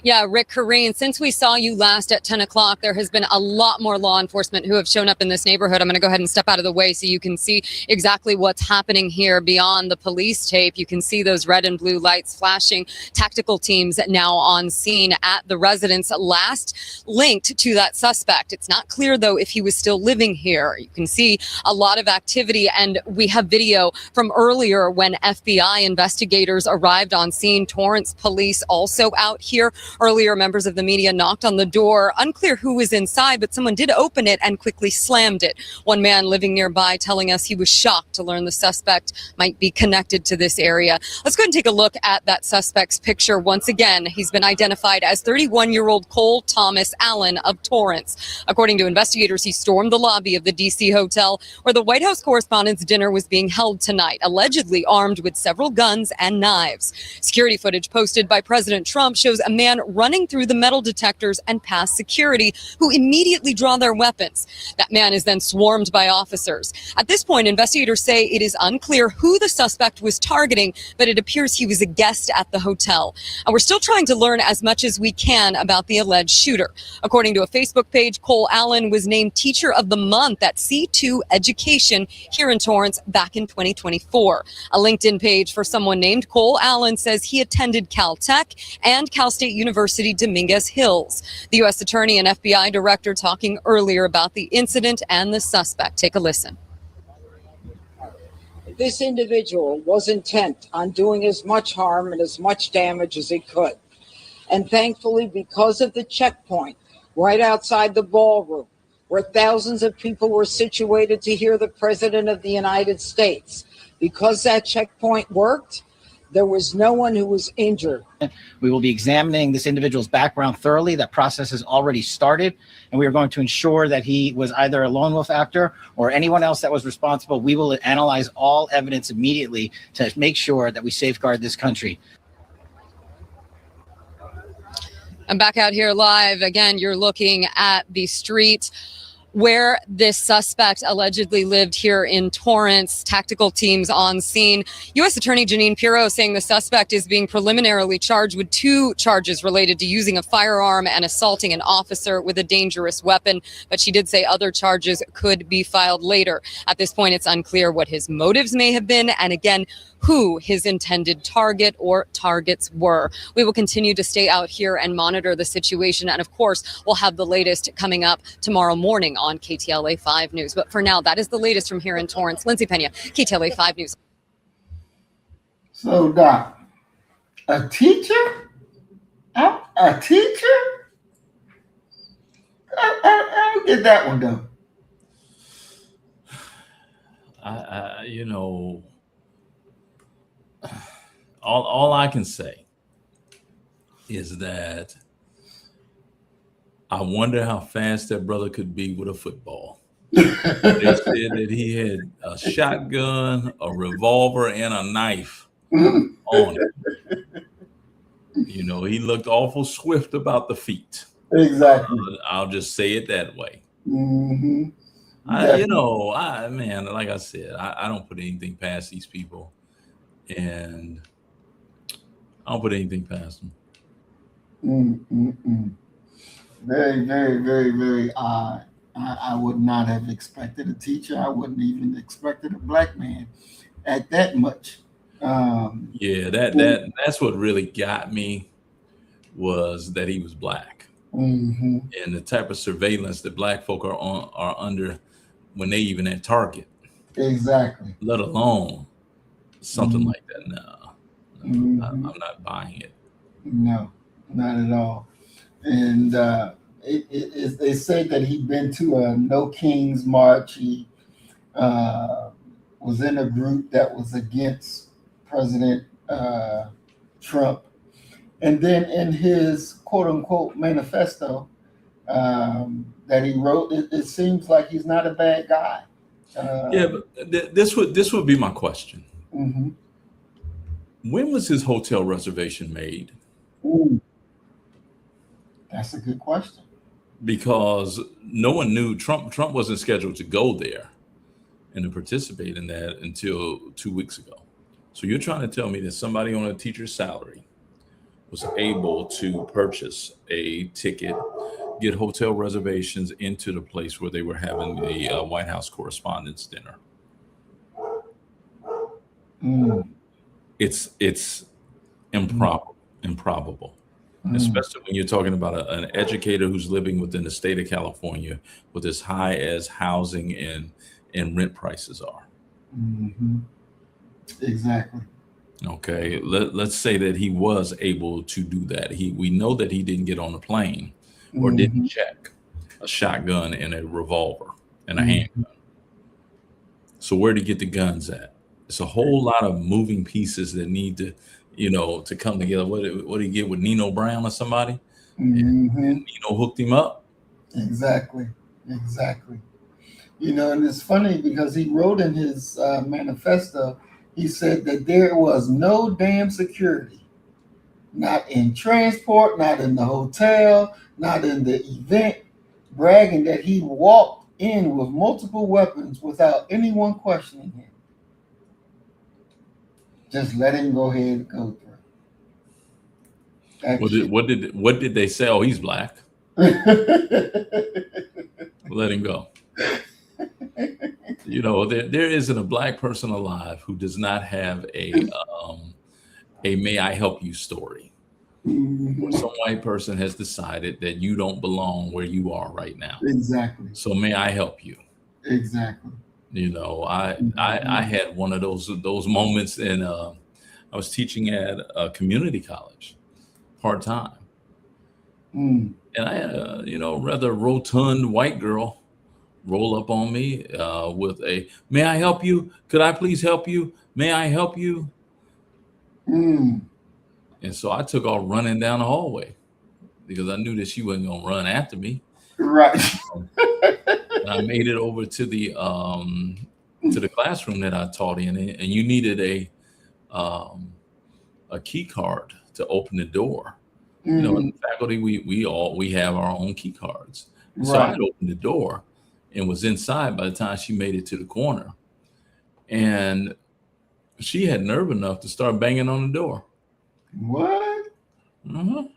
S9: Yeah, Rick, Karine, since we saw you last at 10 o'clock, there has been a lot more law enforcement who have shown up in this neighborhood. I'm going to go ahead and step out of the way so you can see exactly what's happening here beyond the police tape. You can see those red and blue lights flashing. Tactical teams now on scene at the residence last linked to that suspect. It's not clear, though, if he was still living here. You can see a lot of activity, and we have video from earlier when FBI investigators arrived on scene. Torrance police also out here. Earlier, members of the media knocked on the door. Unclear who was inside, but someone did open it and quickly slammed it. One man living nearby telling us he was shocked to learn the suspect might be connected to this area. Let's go ahead and take a look at that suspect's picture once again. He's been identified as 31-year-old Cole Thomas Allen of Torrance. According to investigators, he stormed the lobby of the D.C. hotel where the White House Correspondents' Dinner was being held tonight, allegedly armed with several guns and knives. Security footage posted by President Trump shows a man running through the metal detectors and past security, who immediately draw their weapons. That man is then swarmed by officers. At this point, investigators say it is unclear who the suspect was targeting, but it appears he was a guest at the hotel. And we're still trying to learn as much as we can about the alleged shooter. According to a Facebook page, Cole Allen was named Teacher of the Month at C2 Education here in Torrance back in 2024. A LinkedIn page for someone named Cole Allen says he attended Caltech and Cal State University Dominguez Hills. The U.S. Attorney and FBI Director talking earlier about the incident and the suspect. Take a listen.
S10: This individual was intent on doing as much harm and as much damage as he could. And thankfully, because of the checkpoint right outside the ballroom, where thousands of people were situated to hear the President of the United States, because that checkpoint worked, there was no one who was injured.
S11: We will be examining this individual's background thoroughly. That process has already started, and we are going to ensure that he was either a lone wolf actor or anyone else that was responsible. We will analyze all evidence immediately to make sure that we safeguard this country.
S9: I'm back out here live. Again, you're looking at the street where this suspect allegedly lived here in Torrance. Tactical teams on scene. U.S. Attorney Jeanine Pirro saying the suspect is being preliminarily charged with 2 charges related to using a firearm and assaulting an officer with a dangerous weapon. But she did say other charges could be filed later. At this point, it's unclear what his motives may have been, and again, who his intended target or targets were. We will continue to stay out here and monitor the situation. And of course, we'll have the latest coming up tomorrow morning on KTLA 5 News. But for now, that is the latest from here in Torrance. Lindsay Pena, KTLA 5 News.
S1: So, Doc, a teacher? A teacher? I don't get that one, though.
S2: All I can say is that I wonder how fast that brother could be with a football. They said that he had a shotgun, a revolver, and a knife on him. He looked awful swift about the feet.
S1: Exactly.
S2: I'll just say it that way.
S1: Mm-hmm.
S2: Man, like I said, I don't put anything past these people, and I don't put anything past them.
S1: Mm-mm-mm. Very, very, very, very odd. I would not have expected a teacher. I wouldn't even expected a black man at that much.
S2: Yeah, that's what really got me, was that he was black,
S1: Mm-hmm.
S2: and the type of surveillance that black folk are under when they even at Target,
S1: Exactly.
S2: let alone something
S1: Mhm.
S2: like that. No,
S1: Mhm.
S2: I'm not buying it.
S1: No, not at all. And they say that he'd been to a No Kings march. He uh, was in a group that was against President Trump. And then in his quote unquote manifesto that he wrote, it seems like he's not a bad guy.
S2: Yeah, but this would be my question.
S1: Mm-hmm.
S2: When was his hotel reservation made?
S1: Ooh, that's a good question.
S2: Because no one knew Trump wasn't scheduled to go there and to participate in that until 2 weeks ago. So you're trying to tell me that somebody on a teacher's salary was able to purchase a ticket, get hotel reservations into the place where they were having the White House Correspondents Dinner?
S1: Mm.
S2: It's improbable, especially when you're talking about an educator who's living within the state of California with as high as housing and rent prices are.
S1: Mm-hmm. Exactly.
S2: Okay, let's say that he was able to do that. We know that he didn't get on the plane or didn't check a shotgun and a revolver and a handgun. So where did he get the guns at? It's a whole lot of moving pieces that need to, to come together. What did he get with Nino Brown or somebody?
S1: Mm-hmm.
S2: And Nino hooked him up.
S1: Exactly. And it's funny because he wrote in his manifesto, he said that there was no damn security, not in transport, not in the hotel, not in the event, bragging that he walked in with multiple weapons without anyone questioning him. Just let him go ahead and go through.
S2: What did they say? Oh, he's black. Let him go. There isn't a black person alive who does not have a "May I help you" story, where some white person has decided that you don't belong where you are right now.
S1: Exactly.
S2: So may I help you?
S1: Exactly.
S2: I had one of those moments, and I was teaching at a community college part-time, and I had a rather rotund white girl roll up on me with a "May I help you? Could I please help you? May I help you?" And so I took off running down the hallway because I knew that she wasn't going to run after me.
S1: Right.
S2: And I made it over to the classroom that I taught in, and you needed a key card to open the door. In the faculty, we have our own key cards. So I had opened the door and was inside by the time she made it to the corner, and she had nerve enough to start banging on the door.
S1: What?
S2: Mm-hmm.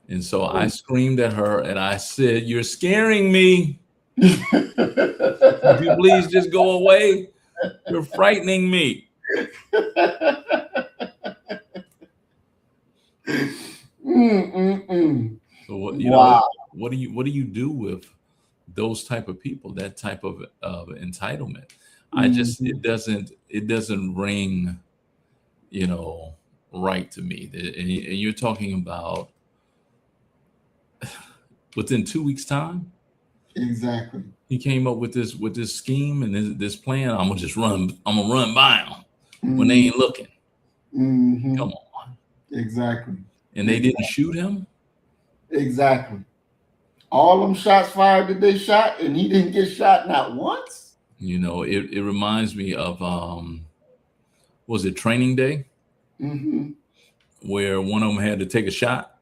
S2: And so I screamed at her and I said, "You're scaring me. Would you please just go away? You're frightening me." So what do you do with those type of people, that type of entitlement? I just it doesn't ring, right to me. And you're talking about within 2 weeks' time.
S1: Exactly.
S2: He came up with this scheme and this plan. I'm gonna run by them when they ain't looking. Come on.
S1: Exactly.
S2: And they didn't shoot him.
S1: Exactly. All them shots fired that they shot, and he didn't get shot not once.
S2: It reminds me of was it Training Day? Where one of them had to take a shot.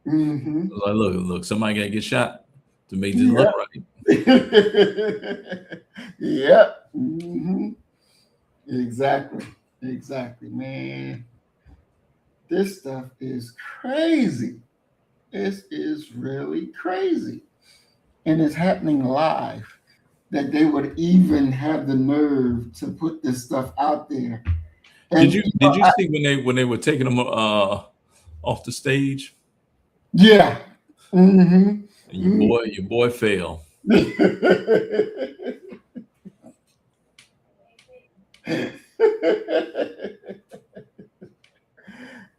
S1: Mm-hmm.
S2: Like, look, somebody got to get shot to make this look right.
S1: Yep. Mm-hmm. Exactly, man. This stuff is crazy. This is really crazy. And it's happening live, that they would even have the nerve to put this stuff out there. And,
S2: Did you see when they were taking them off the stage?
S1: Yeah. Mm-hmm.
S2: And your boy fell.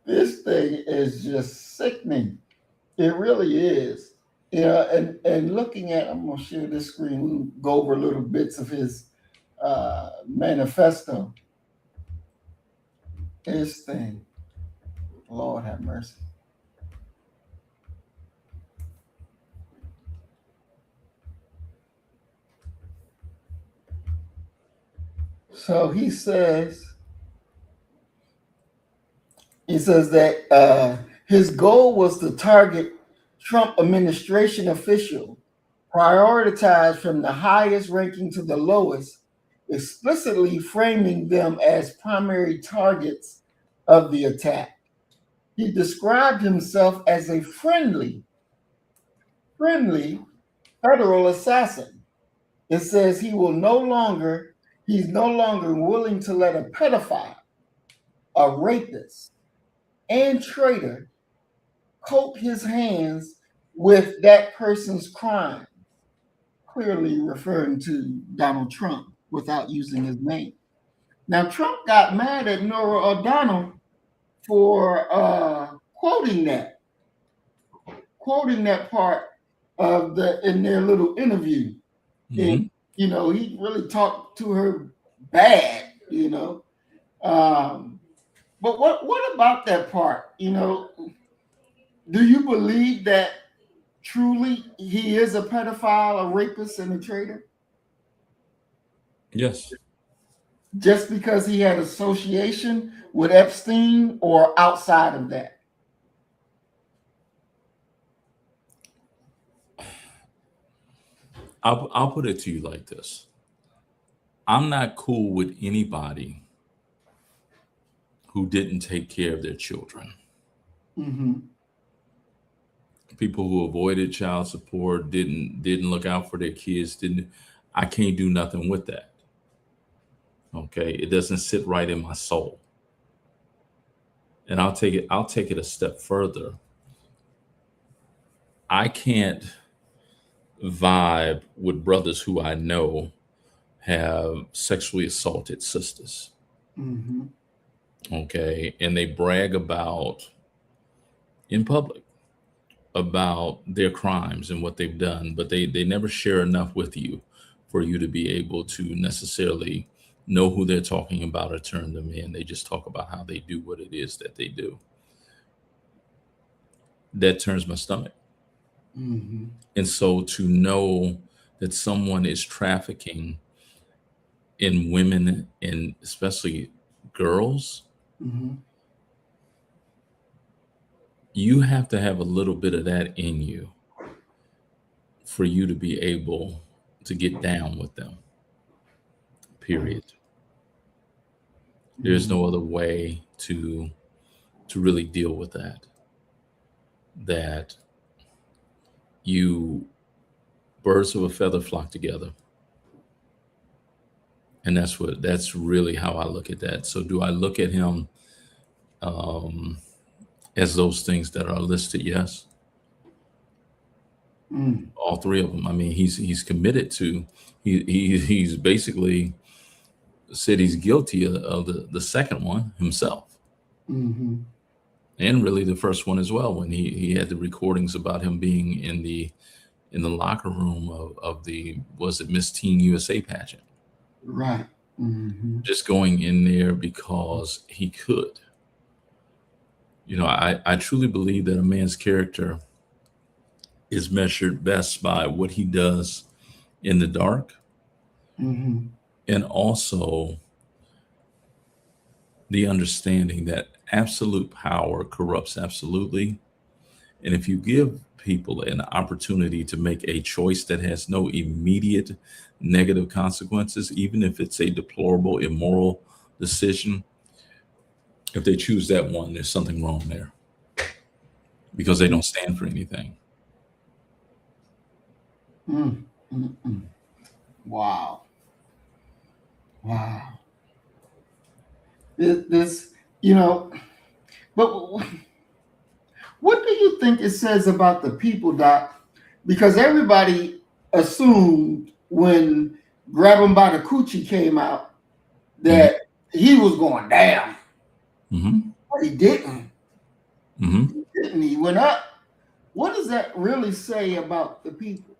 S1: This thing is just sickening. It really is. And looking at, I'm gonna share this screen. We'll go over little bits of his manifesto. This thing, Lord have mercy. So he says that his goal was to target Trump administration officials, prioritized from the highest ranking to the lowest, explicitly framing them as primary targets of the attack. He described himself as a friendly federal assassin. It says he's no longer willing to let a pedophile, a rapist, and traitor coat his hands with that person's crime, clearly referring to Donald Trump without using his name. Now, Trump got mad at Norah O'Donnell for quoting that part of in their little interview.
S2: Mm-hmm.
S1: And, he really talked to her bad, But what about that part? Do you believe that truly he is a pedophile, a rapist, and a traitor?
S2: Yes.
S1: Just because he had association with Epstein, or outside of that?
S2: I'll put it to you like this. I'm not cool with anybody who didn't take care of their children.
S1: Mm-hmm.
S2: People who avoided child support, didn't look out for their kids, I can't do nothing with that. Okay, it doesn't sit right in my soul. And I'll take it a step further. I can't vibe with brothers who I know have sexually assaulted sisters.
S1: Mm-hmm.
S2: Okay, and they brag about in public about their crimes and what they've done, but they never share enough with you for you to be able to necessarily know who they're talking about or turn them in. They just talk about how they do what it is that they do. That turns my stomach.
S1: Mm-hmm.
S2: And so to know that someone is trafficking in women, and especially girls,
S1: Mm-hmm.
S2: you have to have a little bit of that in you for you to be able to get down with them. Period. There's no other way to really deal with that. That birds of a feather flock together. And that's really how I look at that. So do I look at him as those things that are listed? Yes. All three of them. I mean, he's committed to, he's basically said he's guilty of the second one himself.
S1: Mm-hmm.
S2: And really the first one as well, when he had the recordings about him being in the locker room of the, was it Miss Teen USA pageant?
S1: Right. Mm-hmm.
S2: Just going in there because he could. I truly believe that a man's character is measured best by what he does in the dark,
S1: Mm-hmm.
S2: and also the understanding that absolute power corrupts absolutely, And if you give people an opportunity to make a choice that has no immediate negative consequences, even if it's a deplorable, immoral decision, if they choose that one, there's something wrong there because they don't stand for anything.
S1: Wow. Wow. This, you know, but what do you think it says about the people, Doc? Because everybody assumed when Grab 'Em by the Coochie came out that he was going down. But he didn't. He didn't. He went up. What does that really say about the people?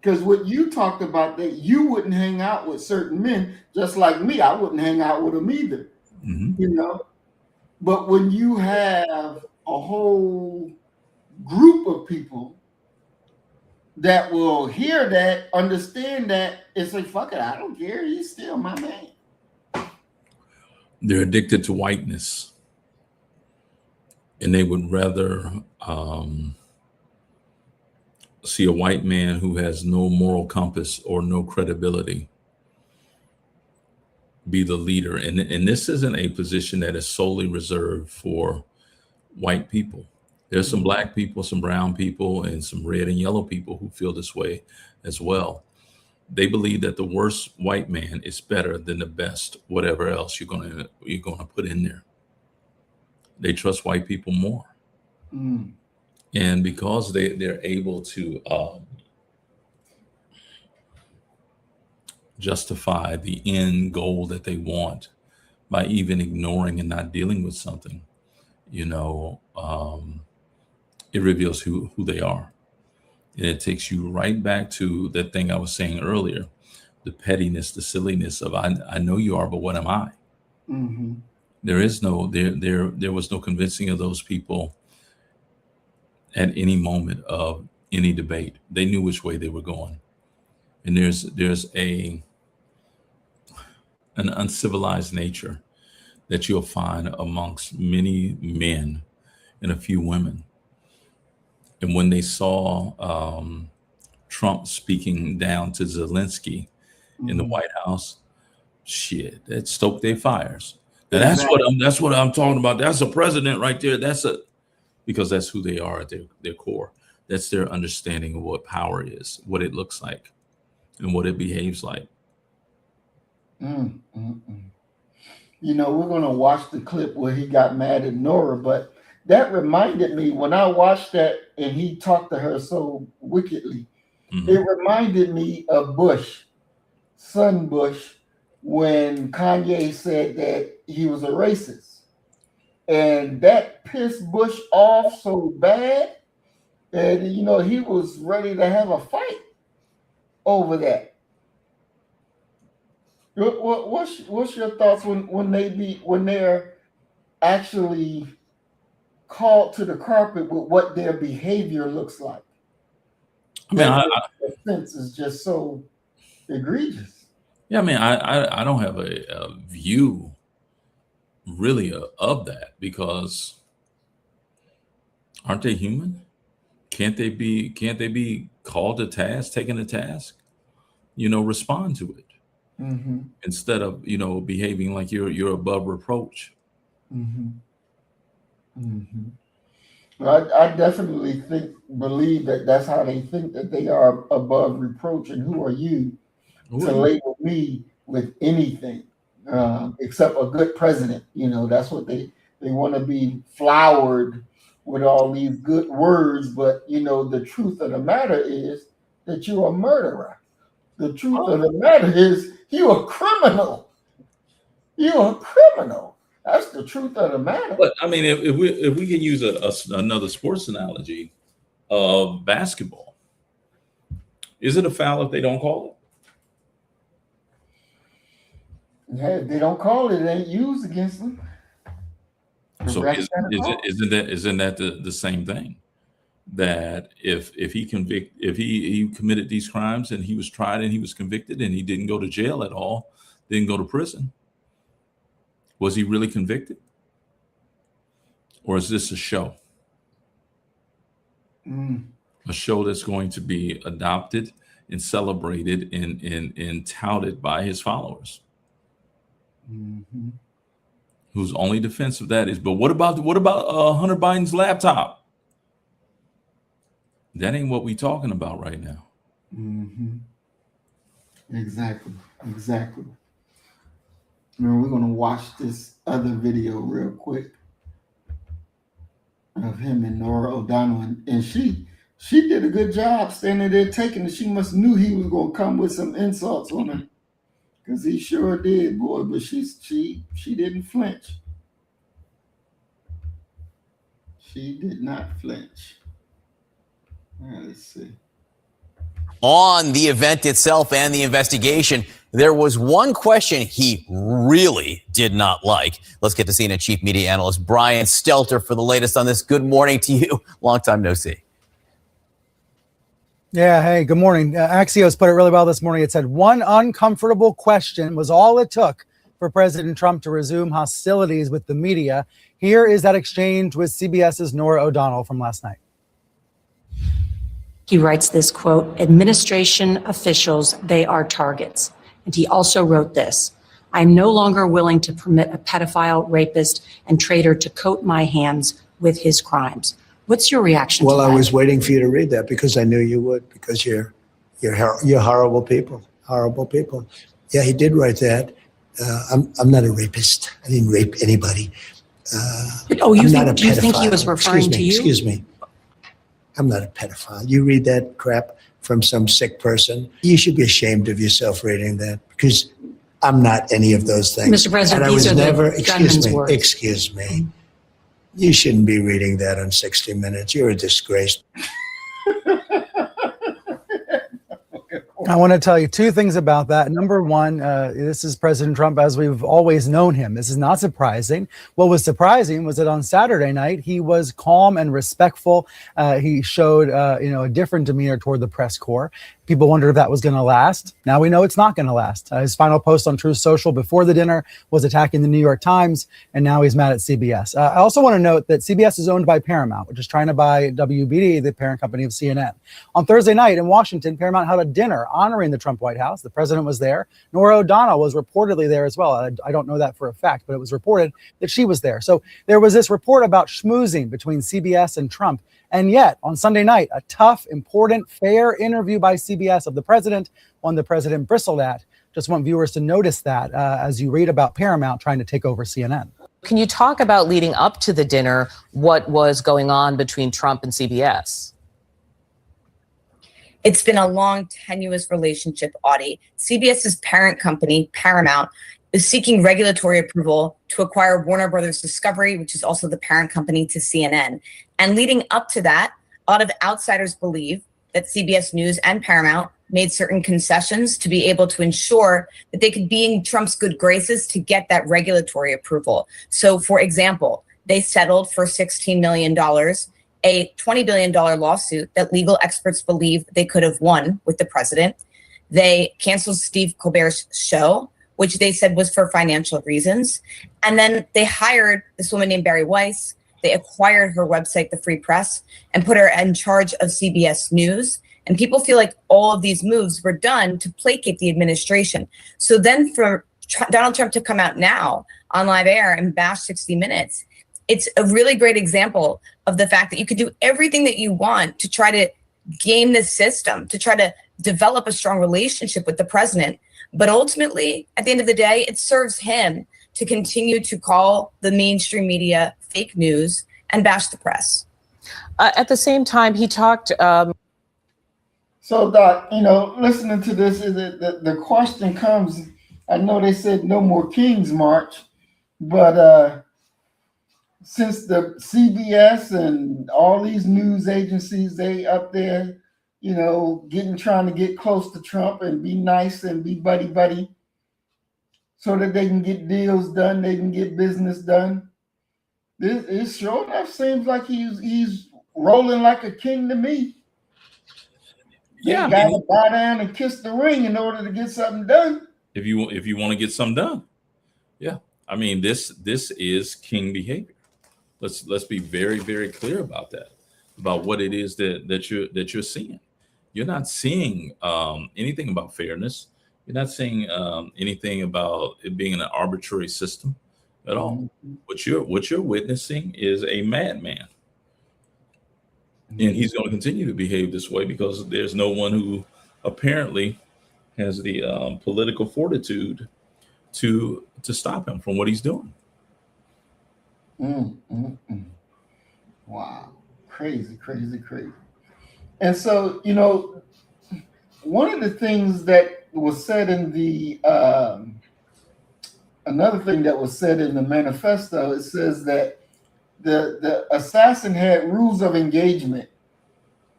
S1: Because what you talked about, that you wouldn't hang out with certain men, just like me, I wouldn't hang out with them either. You know, but when you have a whole group of people that will hear that, understand that, and say, fuck it, I don't care, he's still my man.
S2: They're addicted to whiteness, and they would rather see a white man who has no moral compass or no credibility be the leader. And this isn't a position that is solely reserved for white people. There's some black people, some brown people, and some red and yellow people who feel this way as well. They believe that the worst white man is better than the best whatever else you're gonna put in there. They trust white people more. And because they're able to justify the end goal that they want by even ignoring and not dealing with something, you know, it reveals who they are. And it takes you right back to that thing I was saying earlier, the pettiness, the silliness of I know you are, but what am I? There was no convincing of those people at any moment of any debate. They knew which way they were going. And there's an uncivilized nature that you'll find amongst many men and a few women. And when they saw Trump speaking down to Zelensky in the White House, shit, that stoked their fires. Now, that's what I'm talking about. That's a president right there. Because that's who they are at their core. That's their understanding of what power is, what it looks like, and what it behaves like.
S1: You know, we're going to watch the clip where he got mad at Nora, but that reminded me, when I watched that and he talked to her so wickedly, it reminded me of Bush, son Bush, when Kanye said that he was a racist. And that pissed Bush off so bad that, you know, he was ready to have a fight over that. What's your thoughts when they're actually called to the carpet with what their behavior looks like? I mean, the offense is just so egregious.
S2: Yeah, I mean, I don't have a view really of that, because aren't they human? Can't they be called to task, taken to task? You know, respond to it instead of, you know, behaving like you're above reproach.
S1: I definitely believe that that's how they think, that they are above reproach. And who are you to label me with anything except a good president? You know, that's what they want to be flowered with all these good words. But, you know, the truth of the matter is that you're a murderer. The truth of the matter is you're a criminal. You're a criminal. That's the truth of the matter.
S2: But I mean, if we can use another sports analogy of basketball, is it a foul if they don't call it?
S1: Yeah, if they don't call it, it ain't used against them.
S2: So isn't that the same thing? That if he committed these crimes and he was tried and he was convicted and he didn't go to jail at all, didn't go to prison, was he really convicted? Or is this a show? a show that's going to be adopted and celebrated and touted by his followers. Whose only defense of that is, but what about Hunter Biden's laptop? That ain't what we talking about right now.
S1: Exactly. We're going to watch this other video real quick of him and Norah O'Donnell, and she did a good job standing there taking it. She must knew he was going to come with some insults on her, because he sure did, boy. But she didn't flinch. She did not flinch. Let's see.
S12: On the event itself and the investigation, there was one question he really did not like. Let's get to CNN Chief Media Analyst Brian Stelter for the latest on this. Good morning to you. Long time no see.
S13: Yeah, hey, good morning. Axios put it really well this morning. It said one uncomfortable question was all it took for President Trump to resume hostilities with the media. Here is that exchange with CBS's Norah O'Donnell from last night.
S14: He writes this quote, administration officials, they are targets. And he also wrote this, I'm no longer willing to permit a pedophile, rapist, and traitor to coat my hands with his crimes. What's your reaction to that?
S15: Well, I was waiting for you to read that because I knew you would, because you're horrible people, horrible people. Yeah, he did write that. I'm not a rapist. I didn't rape anybody.
S14: Do you think he was referring to you?
S15: Excuse me. I'm not a pedophile. You read that crap from some sick person. You should be ashamed of yourself reading that, because I'm not any of those things.
S14: Mr. President,
S15: and I
S14: these
S15: was
S14: are
S15: never,
S14: the gunman's words.
S15: Excuse me. You shouldn't be reading that on 60 Minutes. You're a disgrace.
S13: I want to tell you two things about that. Number one, this is President Trump as we've always known him. This is not surprising. What was surprising was that on Saturday night, he was calm and respectful. He showed, a different demeanor toward the press corps. People wondered if that was going to last. Now we know it's not going to last. His final post on Truth Social before the dinner was attacking the New York Times, and now he's mad at CBS. I also want to note that CBS is owned by Paramount, which is trying to buy WBD, the parent company of CNN. On Thursday night in Washington, Paramount held a dinner honoring the Trump White House. The president was there. Norah O'Donnell was reportedly there as well. I don't know that for a fact, but it was reported that she was there. So there was this report about schmoozing between CBS and Trump. And yet, on Sunday night, a tough, important, fair interview by CBS of the president, one the president bristled at. Just want viewers to notice that as you read about Paramount trying to take over CNN.
S16: Can you talk about leading up to the dinner, what was going on between Trump and CBS?
S17: It's been a long, tenuous relationship, Audie. CBS's parent company, Paramount, is seeking regulatory approval to acquire Warner Brothers Discovery, which is also the parent company to CNN. And leading up to that, a lot of outsiders believe that CBS News and Paramount made certain concessions to be able to ensure that they could be in Trump's good graces to get that regulatory approval. So, for example, they settled for $16 million, a $20 billion lawsuit that legal experts believe they could have won with the president. They canceled Steve Colbert's show, which they said was for financial reasons. And then they hired this woman named Bari Weiss. They acquired her website, The Free Press, and put her in charge of CBS News. And people feel like all of these moves were done to placate the administration. So then for Donald Trump to come out now on live air and bash 60 Minutes, it's a really great example of the fact that you could do everything that you want to try to game the system, to try to develop a strong relationship with the president. But ultimately, at the end of the day, it serves him to continue to call the mainstream media fake news and bash the press.
S16: At the same time, he talked.
S1: So, Doc, listening to this, is that the question comes, I know they said no more King's March, but since the CBS and all these news agencies, they up there, trying to get close to Trump and be nice and be buddy so that they can get deals done, they can get business done. It sure enough seems like he's rolling like a king to me.
S2: Yeah,
S1: you gotta bow down and kiss the ring in order to get something done.
S2: If you want to get something done, yeah. I mean, this is king behavior. Let's be very, very clear about that. about what it is that you're seeing. You're not seeing anything about fairness. You're not seeing anything about it being an arbitrary system at all. What you're witnessing is a madman, and he's going to continue to behave this way because there's no one who apparently has the political fortitude to stop him from what he's doing.
S1: Wow, crazy. And so, one of the things that was said in the another thing that was said in the manifesto, it says that the assassin had rules of engagement,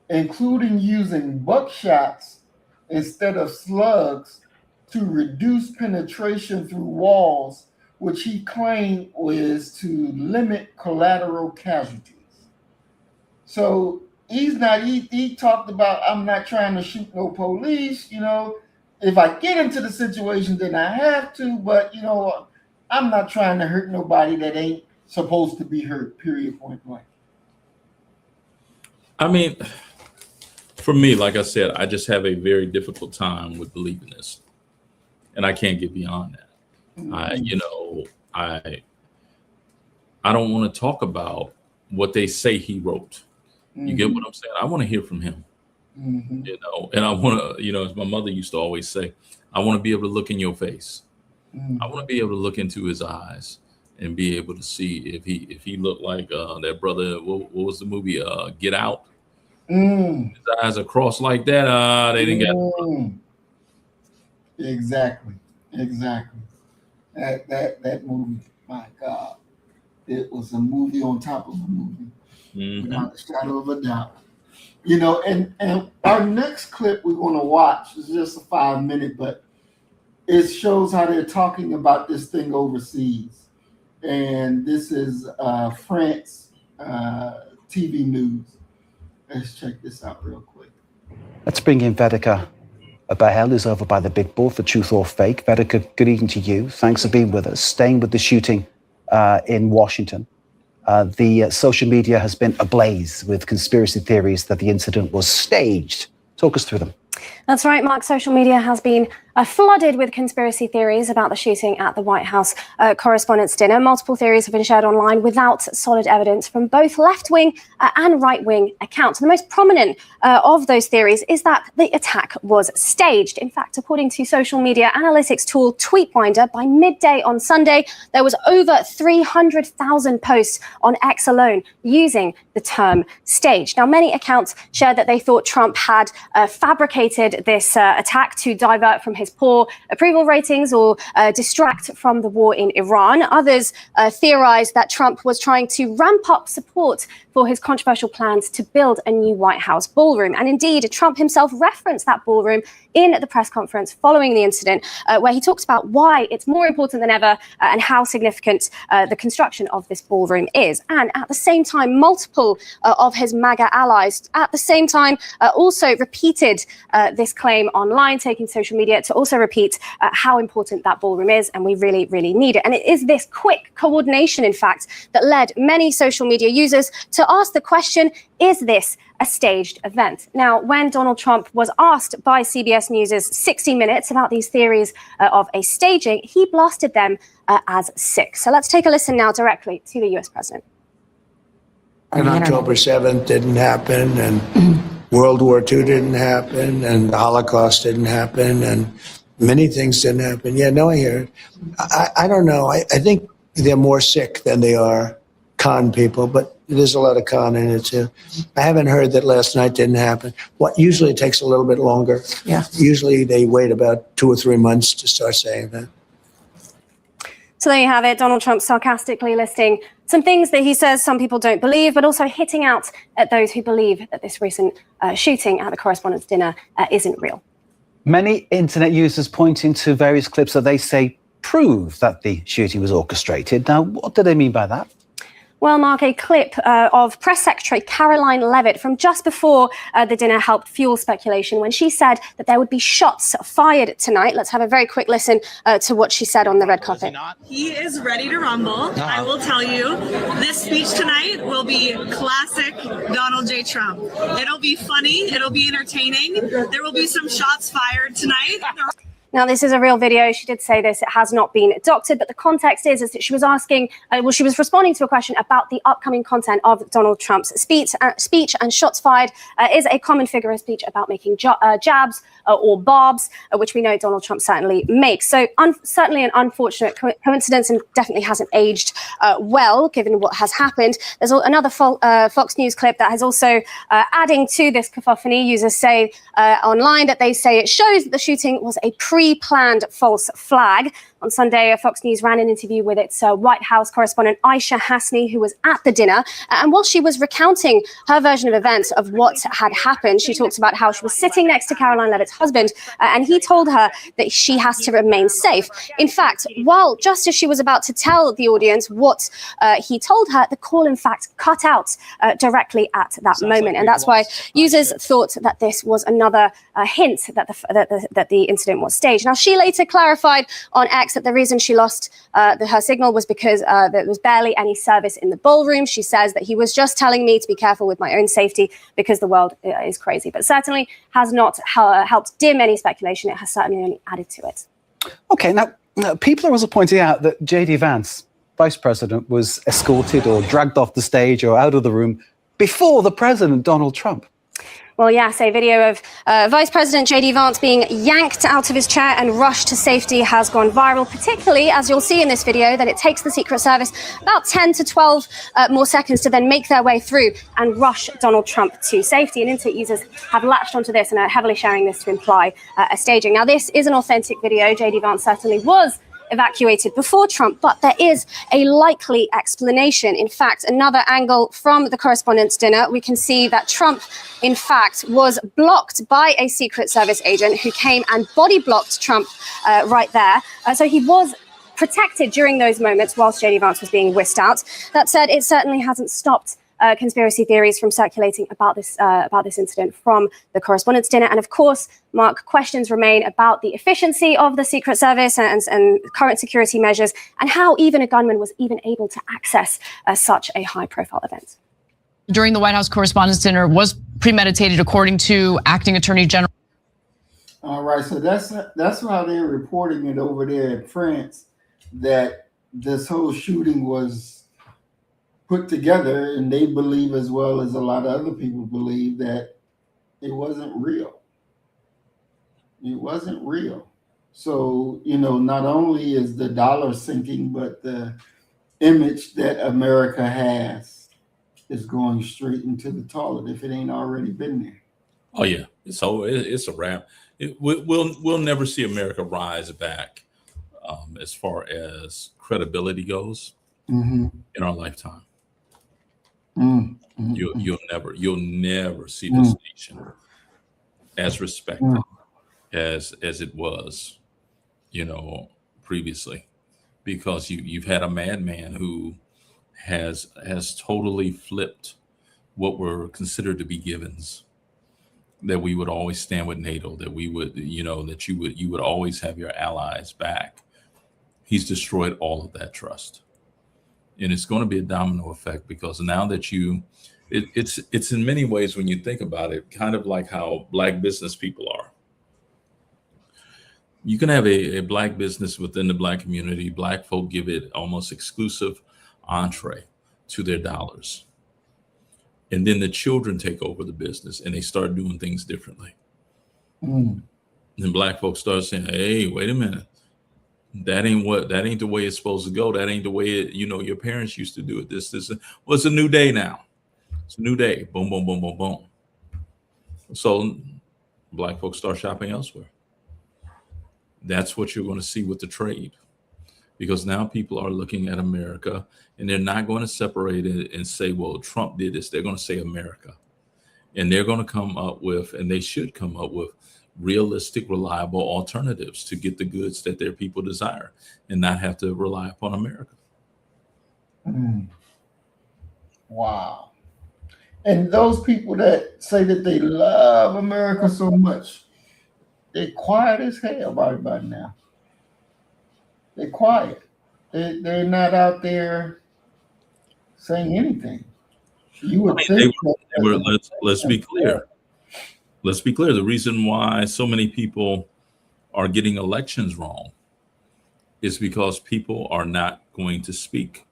S1: including using buckshots instead of slugs to reduce penetration through walls, which he claimed was to limit collateral casualties. So he talked about, I'm not trying to shoot no police, if I get into the situation, then I have to, but I'm not trying to hurt nobody that ain't supposed to be hurt, period, point blank.
S2: I mean, for me, like I said, I just have a very difficult time with believing this, and I can't get beyond that. I don't want to talk about what they say he wrote. You get what I'm saying? I want to hear from him. And I want to, as my mother used to always say, I want to be able to look in your face. I want to be able to look into his eyes and be able to see if he looked like that brother. What was the movie? Get Out. His eyes are crossed like that. They didn't get.
S1: Exactly. That movie, my God, it was a movie on top of a movie, without a shadow of a doubt. And our next clip we're going to watch is just a 5-minute, but it shows how they're talking about this thing overseas. And this is France TV news. Let's check this out real quick.
S18: Let's bring in Vedika Bahel, who's over by the big board for Truth or Fake. Vedika, good evening to you. Thanks for being with us. Staying with the shooting in Washington. The social media has been ablaze with conspiracy theories that the incident was staged. Talk us through them.
S19: That's right, Mark. Social media has been flooded with conspiracy theories about the shooting at the White House Correspondents' Dinner. Multiple theories have been shared online without solid evidence from both left-wing and right-wing accounts. The most prominent of those theories is that the attack was staged. In fact, according to social media analytics tool Tweetbinder, by midday on Sunday, there was over 300,000 posts on X alone using the term staged. Now, many accounts shared that they thought Trump had fabricated this attack to divert from his poor approval ratings or distract from the war in Iran. Others theorized that Trump was trying to ramp up support for his controversial plans to build a new White House ballroom. And indeed, Trump himself referenced that ballroom in the press conference following the incident, where he talks about why it's more important than ever and how significant the construction of this ballroom is. And at the same time, multiple of his MAGA allies at the same time also repeated this claim online, taking social media to also repeat how important that ballroom is, and we really, really need it. And it is this quick coordination, in fact, that led many social media users to ask the question, is this a staged event? Now, when Donald Trump was asked by CBS News' 60 Minutes about these theories of a staging, he blasted them as sick. So let's take a listen now directly to the US president.
S15: And October 7th didn't happen, and World War II didn't happen, and the Holocaust didn't happen, and many things didn't happen. Yeah, no, I hear it. I don't know. I think they're more sick than they are con people, but there's a lot of con in it too. I haven't heard that last night didn't happen. Usually it takes a little bit longer.
S19: Yeah.
S15: Usually they wait about 2 or 3 months to start saying that.
S19: So there you have it, Donald Trump sarcastically listing some things that he says some people don't believe, but also hitting out at those who believe that this recent shooting at the Correspondents' Dinner isn't real.
S18: Many internet users pointing to various clips that they say prove that the shooting was orchestrated. Now, what do they mean by that?
S19: Well, Mark, a clip of Press Secretary Caroline Leavitt from just before the dinner helped fuel speculation when she said that there would be shots fired tonight. Let's have a very quick listen to what she said on the red carpet.
S20: He is ready to rumble. I will tell you, this speech tonight will be classic Donald J. Trump. It'll be funny. It'll be entertaining. There will be some shots fired tonight.
S19: Now, this is a real video. She did say this. It has not been doctored, but the context is that she was asking, she was responding to a question about the upcoming content of Donald Trump's speech, and shots fired is a common figure of speech about making jabs or barbs, which we know Donald Trump certainly makes. So certainly an unfortunate coincidence, and definitely hasn't aged well, given what has happened. There's another Fox News clip that has also adding to this cacophony. Users say online that they say it shows that the shooting was a pre-planned false flag. On Sunday, Fox News ran an interview with its White House correspondent Aisha Hasni, who was at the dinner. And while she was recounting her version of events of what had happened, she talked about how she was sitting next to Caroline Leavitt's husband, and he told her that she has to remain safe. In fact, while just as she was about to tell the audience what he told her, the call, in fact, cut out directly at that moment. And that's why users thought that this was another hint that the incident was staged. Now, she later clarified on X that the reason she lost her signal was because there was barely any service in the ballroom. She says that he was just telling me to be careful with my own safety because the world is crazy, but certainly has not helped dim any speculation. It has certainly only added to it.
S18: Okay, now people are also pointing out that J.D. Vance, Vice President, was escorted or dragged off the stage or out of the room before the President, Donald Trump.
S19: Well, yes, a video of Vice President J.D. Vance being yanked out of his chair and rushed to safety has gone viral, particularly, as you'll see in this video, that it takes the Secret Service about 10 to 12 more seconds to then make their way through and rush Donald Trump to safety. And internet users have latched onto this and are heavily sharing this to imply a staging. Now, this is an authentic video. J.D. Vance certainly was evacuated before Trump, but there is a likely explanation. In fact, another angle from the Correspondents' Dinner, we can see that Trump, in fact, was blocked by a Secret Service agent who came and body blocked Trump right there. So he was protected during those moments whilst J.D. Vance was being whisked out. That said, it certainly hasn't stopped conspiracy theories from circulating about this incident from the Correspondents' Dinner. And of course, Mark, questions remain about the efficiency of the Secret Service and current security measures, and how even a gunman was even able to access such a high-profile event.
S21: During the White House Correspondents' Dinner was premeditated, according to Acting Attorney General.
S1: All right, so that's how they're reporting it over there in France, that this whole shooting was put together, and they believe, as well as a lot of other people believe, that it wasn't real. It wasn't real. So, not only is the dollar sinking, but the image that America has is going straight into the toilet if it ain't already been there.
S2: Oh yeah, so it's a wrap. We'll never see America rise back as far as credibility goes in our lifetime. You'll never see this nation as respected as it was, previously, because you've had a madman who has totally flipped what were considered to be givens. That we would always stand with NATO, that we would, that you would always have your allies back. He's destroyed all of that trust. And it's going to be a domino effect, because now that it's in many ways, when you think about it, kind of like how Black business people are. You can have a Black business within the Black community. Black folk give it almost exclusive entree to their dollars. And then the children take over the business and they start doing things differently. And Black folks start saying, hey, wait a minute. That ain't the way it's supposed to go. That ain't the way your parents used to do it. This well, it's a new day now. It's a new day. Boom, boom, boom, boom, boom. So Black folks start shopping elsewhere. That's what you're going to see with the trade, because now people are looking at America and they're not going to separate it and say, well, Trump did this. They're going to say America, and they're going to come up with, and they should come up with, realistic, reliable alternatives to get the goods that their people desire and not have to rely upon America.
S1: Wow. And those people that say that they love America so much, they're quiet as hell right by now. They're quiet. They're not out there saying anything. You would think
S2: let's be clear. Let's be clear. The reason why so many people are getting elections wrong is because people are not going to speak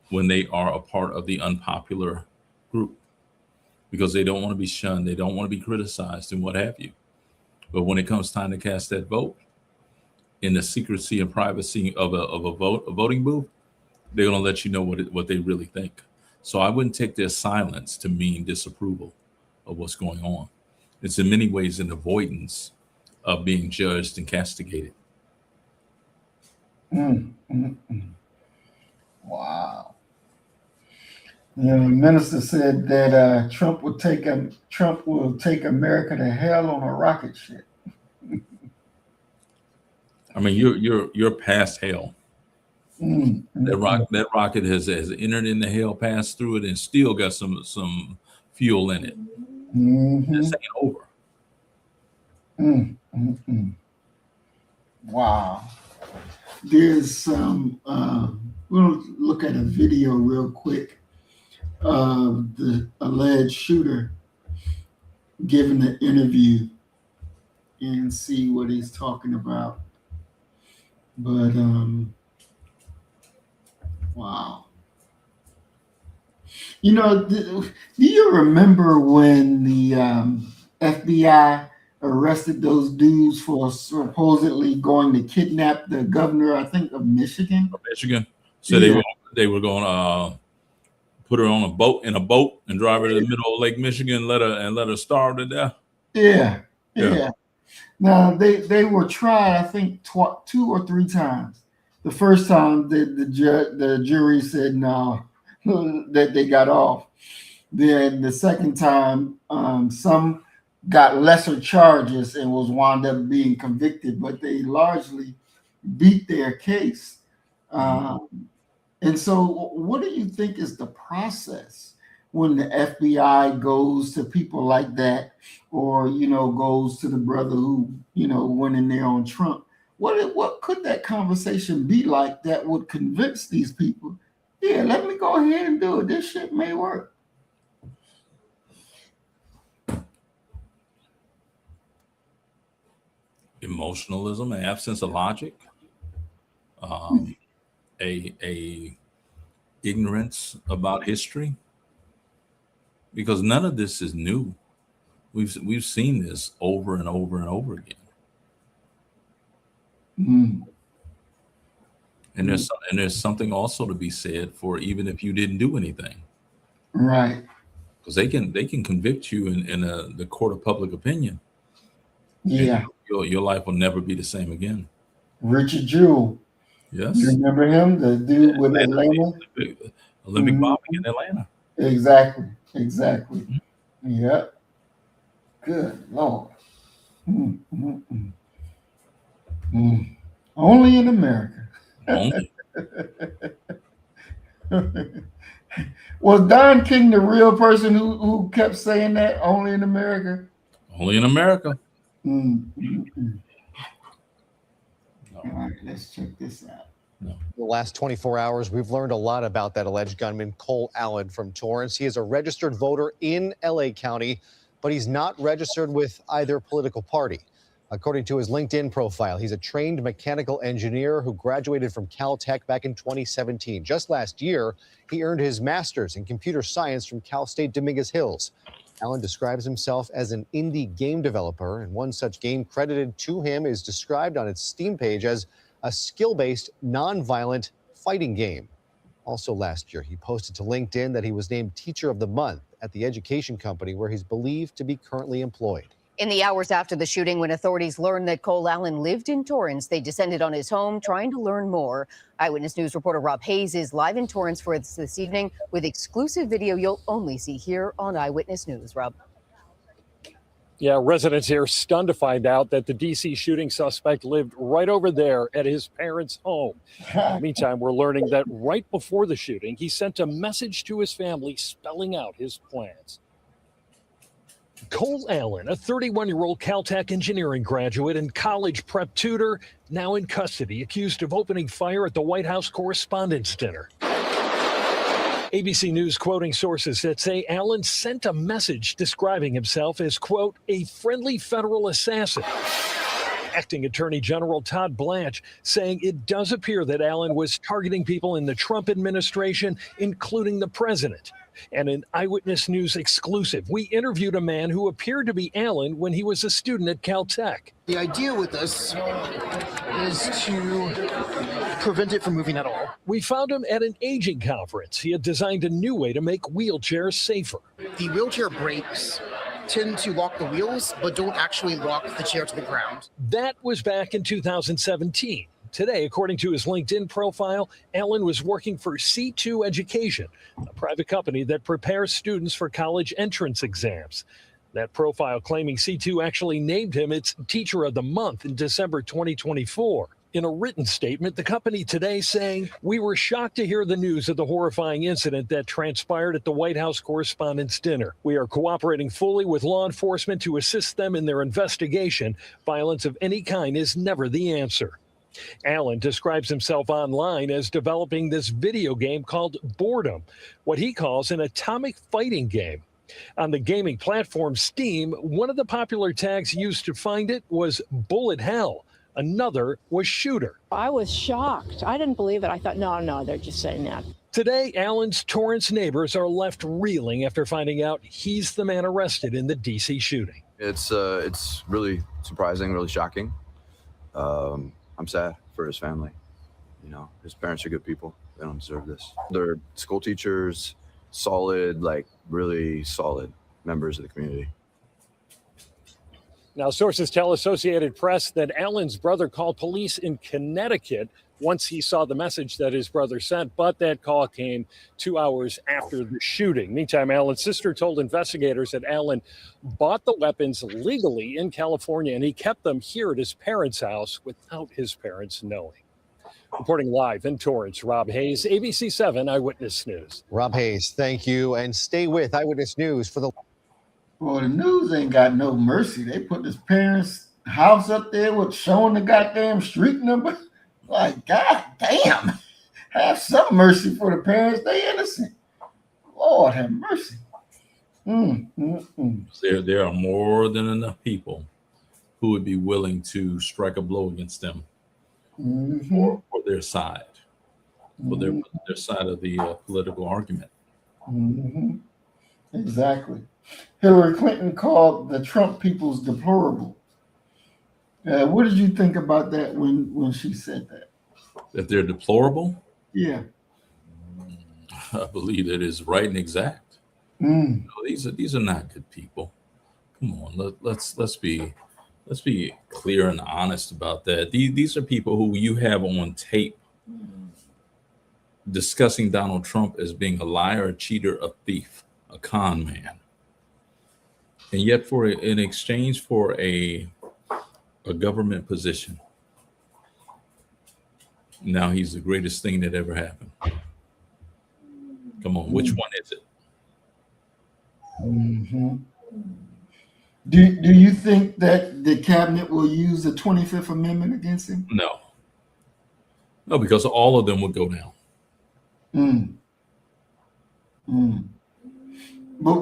S2: when they are a part of the unpopular group, because they don't want to be shunned, they don't want to be criticized and what have you. But when it comes time to cast that vote in the secrecy and privacy of a voting booth, they're going to let you know what they really think. So I wouldn't take their silence to mean disapproval of what's going on. It's in many ways an avoidance of being judged and castigated.
S1: Wow. The minister said that Trump will take America to hell on a rocket ship.
S2: I mean, you're past hell. That rocket has entered into hell, passed through it, and still got some fuel in it. This ain't over.
S1: Wow. There's some. We'll look at a video real quick of the alleged shooter giving an interview and see what he's talking about. But wow. You know, do you remember when the FBI arrested those dudes for supposedly going to kidnap the governor, I think, of Michigan?
S2: So yeah. they were going to put her on a boat and drive her to the middle of Lake Michigan, let her starve to death.
S1: Yeah. Now they were tried, I think, 2 or 3 times. The first time the jury said no, that they got off. Then the second time, some got lesser charges and was wound up being convicted, but they largely beat their case. And so what do you think is the process when the FBI goes to people like that, or, goes to the brother who, went in there on Trump? What could that conversation be like that would convince these people, yeah, let me go ahead and do it. This shit may work.
S2: Emotionalism, an absence of logic, a ignorance about history, because none of this is new. We've seen this over and over and over again. And there's something also to be said for even if you didn't do anything,
S1: right?
S2: Because they can convict you in the court of public opinion.
S1: Yeah,
S2: your life will never be the same again.
S1: Richard Jewell.
S2: Yes,
S1: you remember him, the dude with Atlanta?
S2: Olympic bombing in Atlanta.
S1: Exactly. Yep. Good Lord. Only in America.
S2: Only.
S1: Was Don King the real person who kept saying that? Only in America?
S2: Only in America.
S1: All right, let's check this out.
S7: The last 24 hours, we've learned a lot about that alleged gunman, Cole Allen from Torrance. He is a registered voter in LA County, but he's not registered with either political party. According to his LinkedIn profile, he's a trained mechanical engineer who graduated from Caltech back in 2017. Just last year, he earned his master's in computer science from Cal State Dominguez Hills. Allen describes himself as an indie game developer, and one such game credited to him is described on its Steam page as a skill-based, non-violent fighting game. Also last year, he posted to LinkedIn that he was named Teacher of the Month at the education company where he's believed to be currently employed.
S22: In the hours after the shooting, when authorities learned that Cole Allen lived in Torrance, they descended on his home trying to learn more. Eyewitness News reporter Rob Hayes is live in Torrance for us this evening with exclusive video you'll only see here on Eyewitness News. Rob.
S6: Yeah, residents here stunned to find out that the D.C. shooting suspect lived right over there at his parents' home. Meantime, we're learning that right before the shooting, he sent a message to his family spelling out his plans. Cole Allen, a 31-year-old Caltech engineering graduate and college prep tutor, now in custody, accused of opening fire at the White House Correspondents Dinner. ABC News quoting sources that say Allen sent a message describing himself as, quote, a friendly federal assassin. Acting Attorney General Todd Blanche saying it does appear that Allen was targeting people in the Trump administration, including the president. And an Eyewitness News exclusive, we interviewed a man who appeared to be Allen when he was a student at Caltech.
S8: The idea with this is to prevent it from moving at all.
S6: We found him at an aging conference. He had designed a new way to make wheelchairs safer.
S8: The wheelchair brakes tend to lock the wheels, but don't actually lock the chair to the ground.
S6: That was back in 2017. Today, according to his LinkedIn profile, Allen was working for C2 Education, a private company that prepares students for college entrance exams. That profile claiming C2 actually named him its Teacher of the Month in December 2024. In a written statement, the company today saying, we were shocked to hear the news of the horrifying incident that transpired at the White House Correspondents' Dinner. We are cooperating fully with law enforcement to assist them in their investigation. Violence of any kind is never the answer. Allen describes himself online as developing this video game called Boredom, what he calls an atomic fighting game. On the gaming platform Steam, one of the popular tags used to find it was Bullet Hell. Another was Shooter.
S23: I was shocked. I didn't believe it. I thought, no, they're just saying that.
S6: Today, Allen's Torrance neighbors are left reeling after finding out he's the man arrested in the D.C. shooting.
S24: It's really surprising, really shocking. I'm sad for his family. You know, his parents are good people. They don't deserve this. They're school teachers, solid, like really solid members of the community.
S6: Now, sources tell Associated Press that Allen's brother called police in Connecticut once he saw the message that his brother sent, but that call came 2 hours after the shooting. Meantime, Allen's sister told investigators that Allen bought the weapons legally in California and he kept them here at his parents' house without his parents knowing. Reporting live in Torrance, Rob Hayes, ABC 7 Eyewitness News.
S7: Rob Hayes, thank you. And stay with Eyewitness News for the...
S1: Well, the news ain't got no mercy. They put his parents' house up there with showing the goddamn street number. Like, god damn. Have some mercy for the parents. They innocent. Lord have mercy.
S2: There are more than enough people who would be willing to strike a blow against them for their side, for their side of the political argument.
S1: Exactly. Hillary Clinton called the Trump peoples deplorable. What did you think about that when she said that?
S2: That they're deplorable?
S1: Yeah.
S2: I believe that is right and exact. No, these are not good people. Come on, let's be clear and honest about that. These are people who you have on tape discussing Donald Trump as being a liar, a cheater, a thief, a con man. And yet in exchange for a government position, now he's the greatest thing that ever happened. Come on, which one is it?
S1: Do you think that the cabinet will use the 25th Amendment against him?
S2: No, because all of them would go down.
S1: But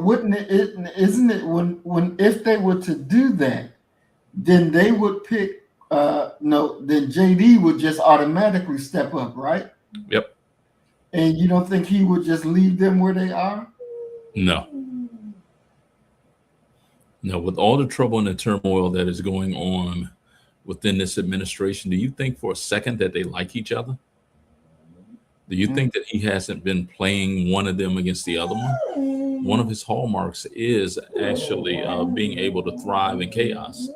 S1: isn't it when if they were to do that, then they would pick then JD would just automatically step up, right?
S2: Yep.
S1: And you don't think he would just leave them where they are?
S2: No, with all the trouble and the turmoil that is going on within this administration, do you think for a second that they like each other? Do you think that he hasn't been playing one of them against the other one? One of his hallmarks is actually being able to thrive in chaos.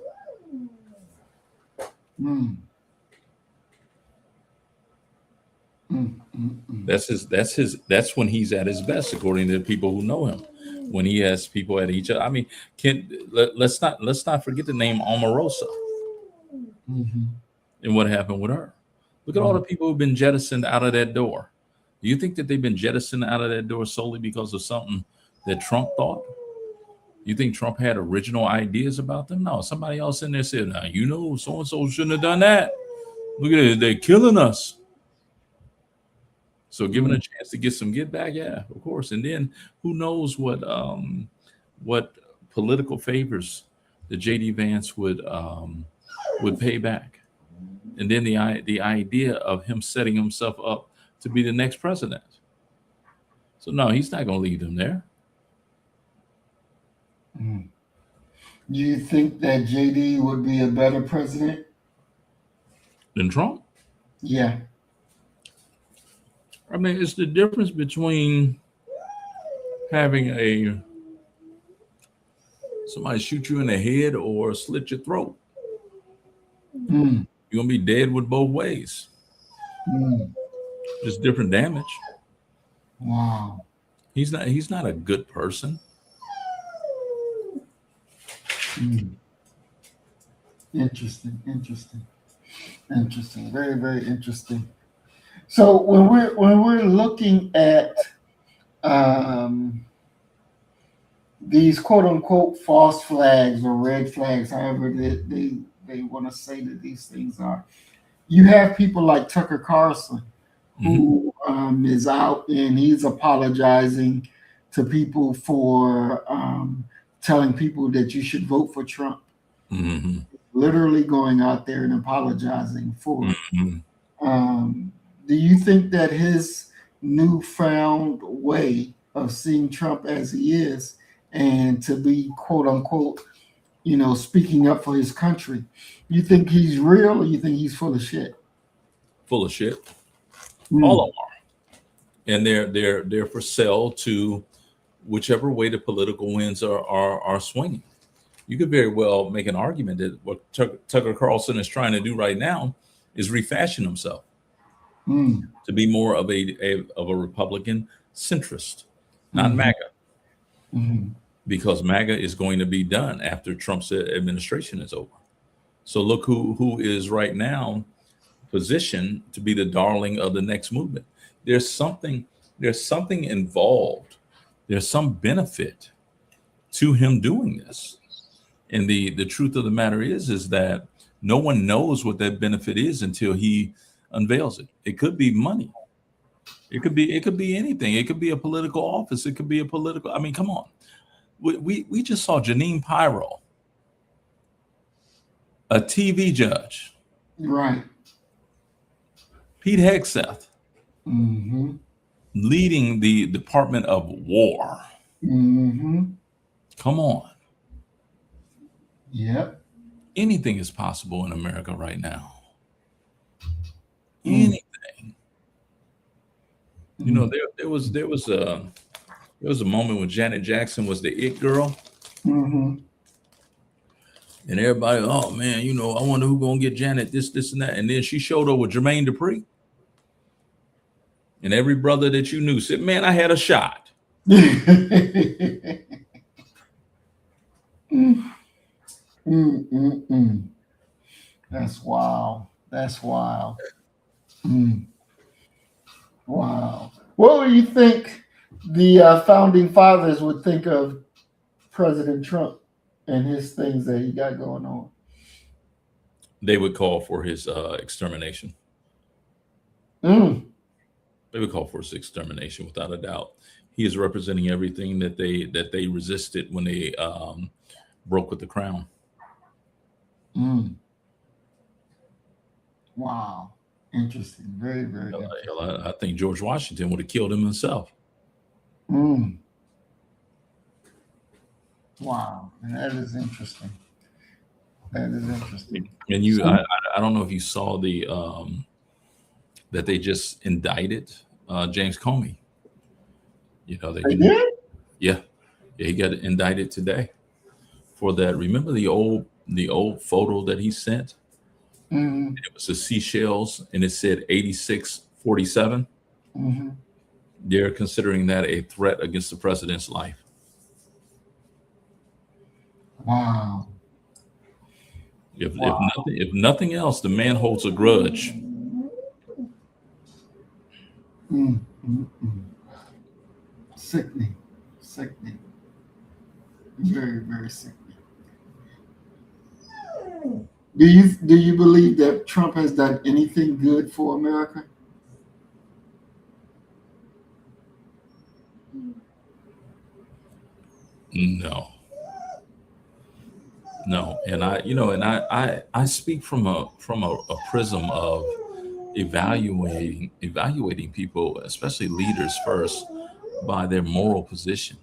S2: That's when he's at his best, according to the people who know him. when he has people at each other. I mean, let's not forget the name Omarosa and what happened with her. Look at all the people who've been jettisoned out of that door. Do you think that they've been jettisoned out of that door solely because of something that Trump thought? You think Trump had original ideas about them? No, somebody else in there said, now, you know, so-and-so shouldn't have done that. Look at it, they're killing us. So given a chance to get some get back, yeah, of course. And then who knows what political favors that J.D. Vance would pay back. And then the idea of him setting himself up to be the next president. So no, he's not going to leave them there.
S1: Do you think that JD would be a better president
S2: than Trump?
S1: Yeah.
S2: I mean, it's the difference between having somebody shoot you in the head or slit your throat. You're gonna be dead with both ways. Just different damage.
S1: Wow.
S2: He's not a good person.
S1: Interesting. Very, very interesting. So when we're looking at these quote unquote false flags or red flags, however they want to say that these things are, you have people like Tucker Carlson who is out and he's apologizing to people for telling people that you should vote for Trump. Literally going out there and apologizing for it. Do you think that his newfound way of seeing Trump as he is and to be quote unquote, you know, speaking up for his country, you think he's real or you think he's full of shit?
S2: Full of shit. All of them are. And they're for sale to whichever way the political winds are swinging. You could very well make an argument that what Tucker Carlson is trying to do right now is refashion himself to be more of a Republican centrist, not MAGA, because MAGA is going to be done after Trump's administration is over. So look who is right now positioned to be the darling of the next movement. There's something involved. There's some benefit to him doing this. And the truth of the matter is that no one knows what that benefit is until he unveils it. It could be money. It could be anything. It could be a political office. It could be a political. I mean, come on. We just saw Janine Pirro, a TV judge.
S1: Right.
S2: Pete Hegseth, leading the Department of War. Come on.
S1: Yep.
S2: Anything is possible in America right now. Anything. You know, there was a moment when Janet Jackson was the it girl. And everybody, oh man, you know, I wonder who's gonna get Janet, this, and that. And then she showed up with Jermaine Dupri. And every brother that you knew said, man, I had a shot.
S1: That's wild. That's wild. Wow. What do you think the founding fathers would think of President Trump and his things that he got going on?
S2: They would call for his extermination. They would call for his extermination without a doubt. He is representing everything that they resisted when they broke with the crown.
S1: Wow. Interesting. Very, very interesting.
S2: I think George Washington would have killed him himself.
S1: Wow. And that is interesting. That is interesting.
S2: And I don't know if you saw the that they just indicted James Comey. You know, they did? Yeah, he got indicted today for that. Remember the old photo that he sent? It was the seashells, and it said 8647. They're considering that a threat against the president's life.
S1: Wow.
S2: If nothing else, the man holds a grudge.
S1: Sickening. Sickening. Very, very sickening. Do you believe that Trump has done anything good for America?
S2: No, and I speak from a prism of evaluating people, especially leaders, first by their moral position.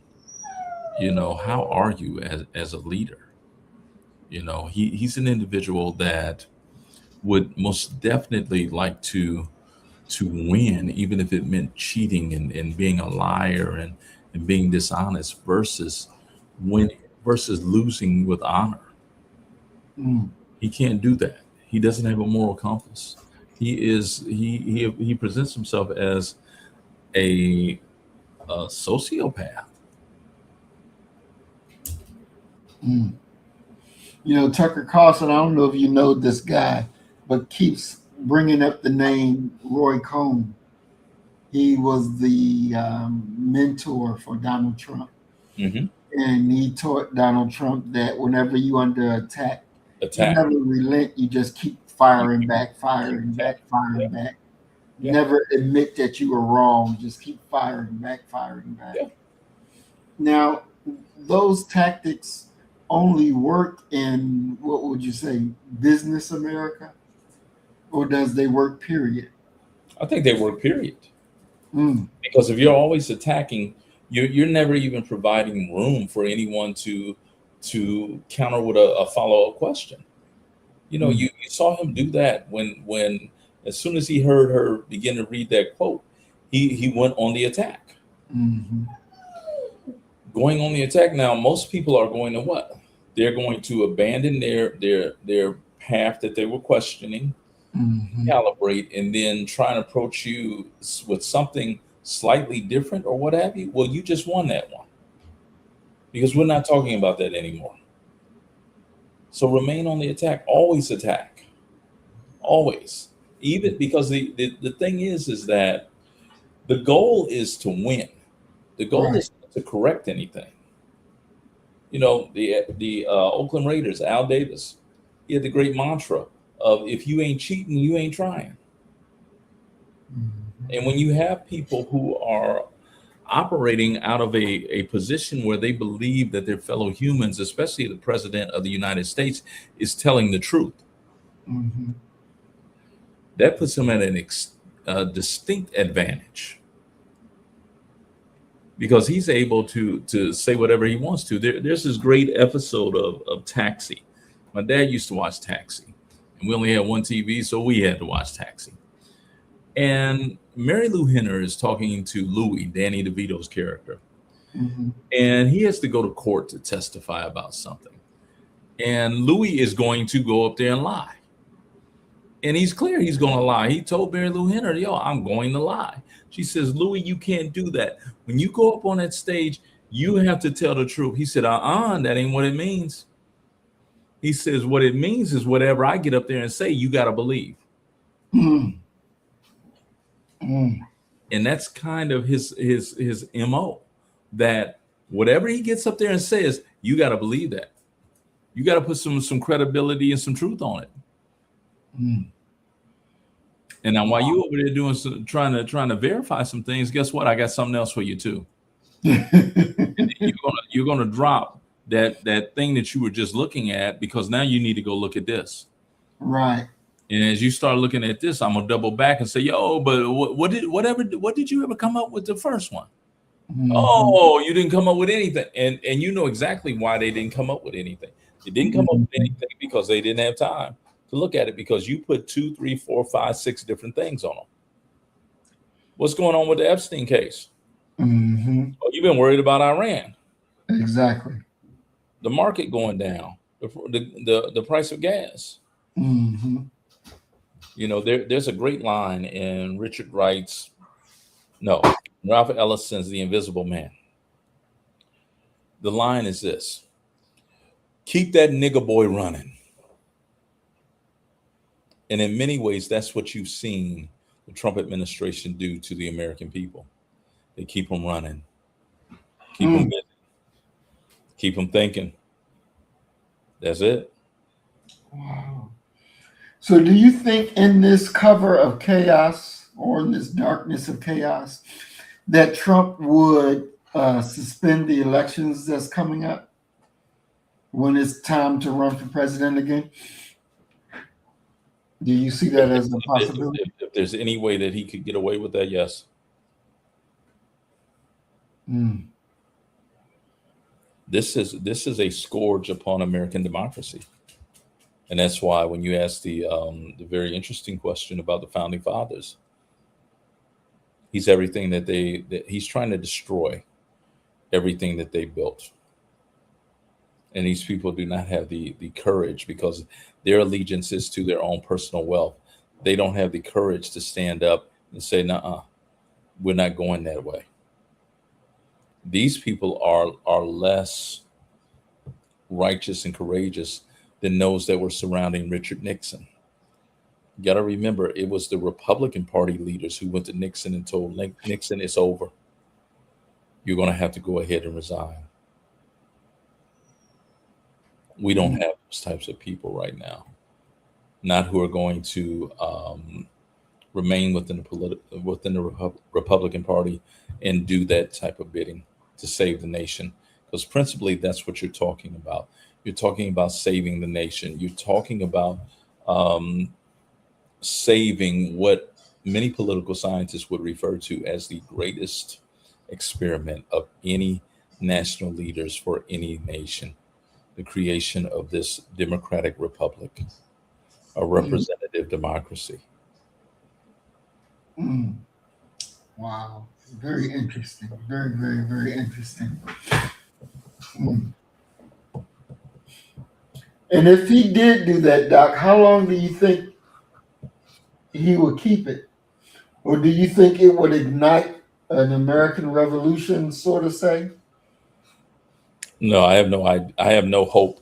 S2: How are you as a leader? He's an individual that would most definitely like to win, even if it meant cheating and being a liar and being dishonest versus losing with honor. He can't do that. He doesn't have a moral compass. He presents himself as a sociopath.
S1: Tucker Carlson, I don't know if you know this guy, but keeps bringing up the name Roy Cohn. He was the mentor for Donald Trump. And he taught Donald Trump that whenever you under attack, you never relent. You just keep firing back.
S2: Yeah.
S1: Never admit that you were wrong. Just keep firing back.
S2: Yeah.
S1: Now, those tactics only work in, what would you say, business America? Or does they work, period?
S2: I think they work, period. Because if you're always attacking, you're never even providing room for anyone to counter with a follow-up question. You saw him do that when as soon as he heard her begin to read that quote, he went on the attack. Going on the attack. Now, most people are going to what? They're going to abandon their path that they were questioning, calibrate, and then try and approach you with something slightly different or what have you. Well, you just won that one, because we're not talking about that anymore. So remain on the attack. Always attack. Always. Even because the thing is that the goal is to win. The goal is not to correct anything. The Oakland Raiders, Al Davis, he had the great mantra of, if you ain't cheating, you ain't trying. And when you have people who are operating out of a position where they believe that their fellow humans, especially the president of the United States, is telling the truth, that puts them at a distinct advantage, because he's able to say whatever he wants to. There's this great episode of Taxi. My dad used to watch Taxi, and we only had one TV, so we had to watch Taxi. And Mary Lou Henner is talking to Louis, Danny DeVito's character, and he has to go to court to testify about something. And Louis is going to go up there and lie. And he's clear he's going to lie. He told Mary Lou Henner, yo, I'm going to lie. She says, Louis, you can't do that. When you go up on that stage, you have to tell the truth. He said, that ain't what it means. He says, what it means is whatever I get up there and say, you got to believe. And that's kind of his MO, that whatever he gets up there and says, you got to believe that. You got to put some credibility and some truth on it. And now, while you over there doing trying to verify some things, guess what? I got something else for you too. And you're gonna drop that thing that you were just looking at, because now you need to go look at this.
S1: Right.
S2: And as you start looking at this, I'm gonna double back and say, yo, but what did you ever come up with the first one? Oh, you didn't come up with anything. And you know exactly why they didn't come up with anything. They didn't come up with anything because they didn't have time to look at it, because you put 2, 3, 4, 5, 6 different things on them. What's going on with the Epstein case? Oh, you've been worried about Iran.
S1: Exactly.
S2: The market going down, the price of gas. There's a great line in Ralph Ellison's The Invisible Man. The line is this: Keep that nigger boy running. And in many ways, that's what you've seen the Trump administration do to the American people. They keep them running, keep them busy, keep them thinking. That's it.
S1: Wow. So do you think in this cover of chaos, or in this darkness of chaos, that Trump would suspend the elections that's coming up when it's time to run for president again? Do you see that as a possibility?
S2: If there's any way that he could get away with that, yes. This is a scourge upon American democracy. And that's why when you ask the very interesting question about the founding fathers, he's everything that he's trying to destroy everything that they built. And these people do not have the courage, because their allegiance is to their own personal wealth. They don't have the courage to stand up and say, "Nuh-uh, we're not going that way." These people are less righteous and courageous than those that were surrounding Richard Nixon. You got to remember, it was the Republican Party leaders who went to Nixon and told Nixon, "It's over. You're going to have to go ahead and resign." We don't have those types of people right now, not who are going to remain within the Republican Party and do that type of bidding to save the nation. Because principally, that's what you're talking about. You're talking about saving the nation. You're talking about saving what many political scientists would refer to as the greatest experiment of any national leaders for any nation. The creation of this democratic republic, a representative democracy.
S1: Wow, very interesting. Very, very, very interesting. And if he did do that, Doc, how long do you think he would keep it? Or do you think it would ignite an American revolution, sort of say?
S2: No, I have no hope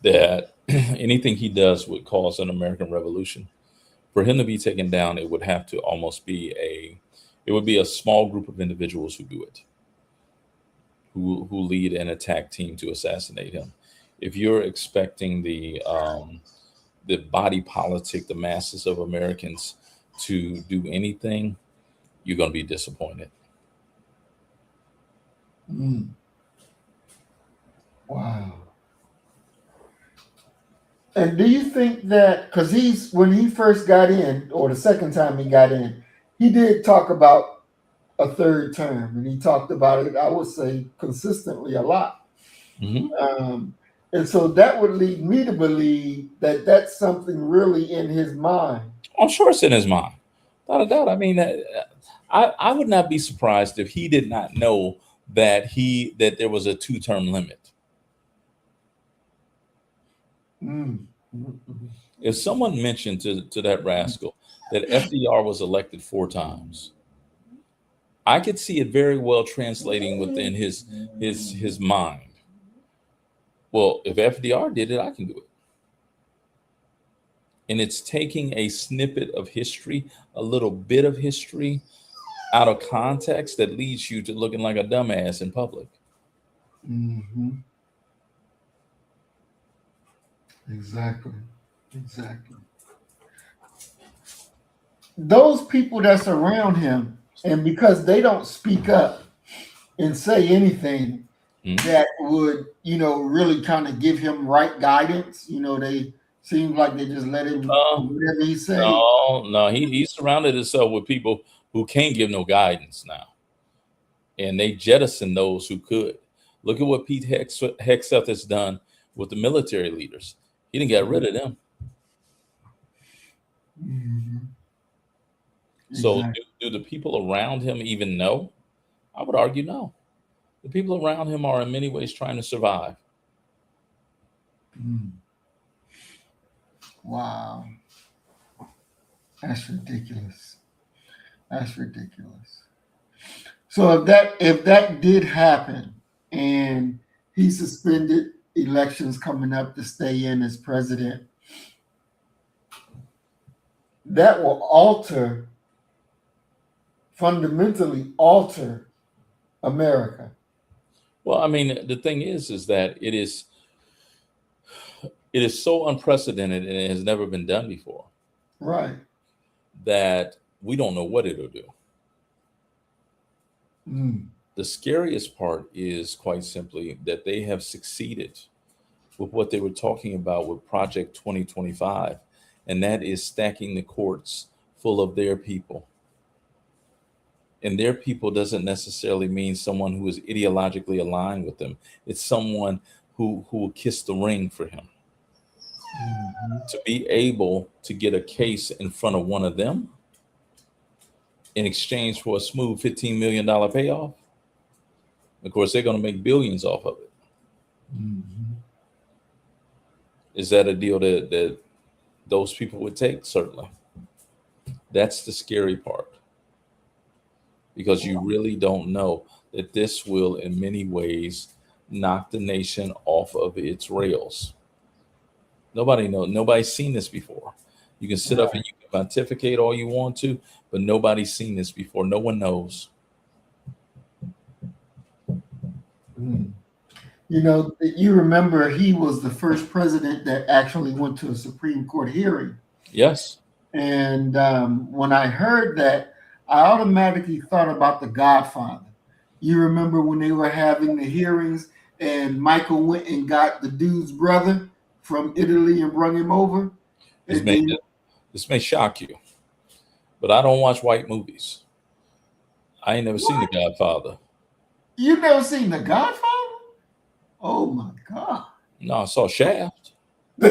S2: that anything he does would cause an American revolution. For him to be taken down, it would have to almost be a small group of individuals who do it, who lead an attack team to assassinate him. If you're expecting the body politic, the masses of Americans to do anything, you're going to be disappointed.
S1: Wow. And do you think that, because when he first got in, or the second time he got in, he did talk about a third term, and he talked about it, I would say, consistently a lot. And so that would lead me to believe that that's something really in his mind.
S2: I'm sure it's in his mind, without a doubt. I mean, I would not be surprised if he did not know that there was a 2-term limit. If someone mentioned to that rascal that FDR was elected 4 times, I could see it very well translating within his mind. Well, if FDR did it, I can do it. And it's taking a snippet of history, a little bit of history out of context that leads you to looking like a dumbass in public.
S1: Exactly. Those people that's around him, and because they don't speak up and say anything that would, really kind of give him right guidance, they seem like they just let him do whatever he says.
S2: No, he surrounded himself with people who can't give no guidance now. And they jettison those who could. Look at what Pete Hegseth has done with the military leaders. He didn't get rid of them. So do the people around him even know? I would argue no. The people around him are in many ways trying to survive.
S1: Wow. That's ridiculous. So if that did happen and he suspended elections coming up to stay in as president, that will fundamentally alter America.
S2: Well, I mean, the thing is that it is so unprecedented and it has never been done before.
S1: Right.
S2: That we don't know what it'll do.
S1: Mm.
S2: The scariest part is quite simply that they have succeeded with what they were talking about with Project 2025, and that is stacking the courts full of their people. And their people doesn't necessarily mean someone who is ideologically aligned with them. It's someone who will kiss the ring for him.
S1: Mm-hmm.
S2: To be able to get a case in front of one of them in exchange for a smooth $15 million payoff. Of course, they're going to make billions off of it.
S1: Mm-hmm.
S2: Is that a deal that those people would take? Certainly. That's the scary part. Because you really don't know that this will, in many ways, knock the nation off of its rails. Nobody knows. Nobody's seen this before. You can sit up and you can pontificate all you want to, but nobody's seen this before. No one knows.
S1: Mm. You know, you remember he was the first president that actually went to a Supreme Court hearing.
S2: Yes.
S1: And when I heard that, I automatically thought about The Godfather. You remember when they were having the hearings and Michael went and got the dude's brother from Italy and brought him over?
S2: This may shock you, but I don't watch white movies. I ain't never seen The Godfather.
S1: You never seen The Godfather? Oh my God.
S2: No, I saw Shaft. I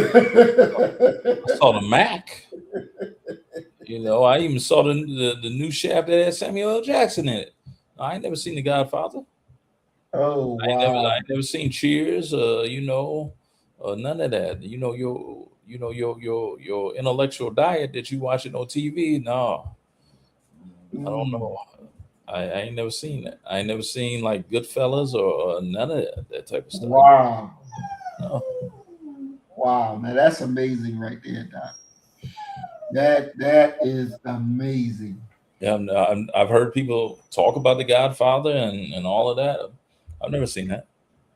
S2: saw the Mac. You know, I even saw the new Shaft that had Samuel L. Jackson in it. I ain't never seen The Godfather.
S1: Oh wow.
S2: I ain't never seen Cheers. None of that. Your intellectual diet that you watching on TV. No, I don't know. I ain't never seen that. I ain't never seen like Goodfellas or none of that type of stuff.
S1: Wow.
S2: No.
S1: Wow, man, that's amazing right there, Doc. That is amazing.
S2: Yeah, I've heard people talk about The Godfather and all of that. I've never seen that.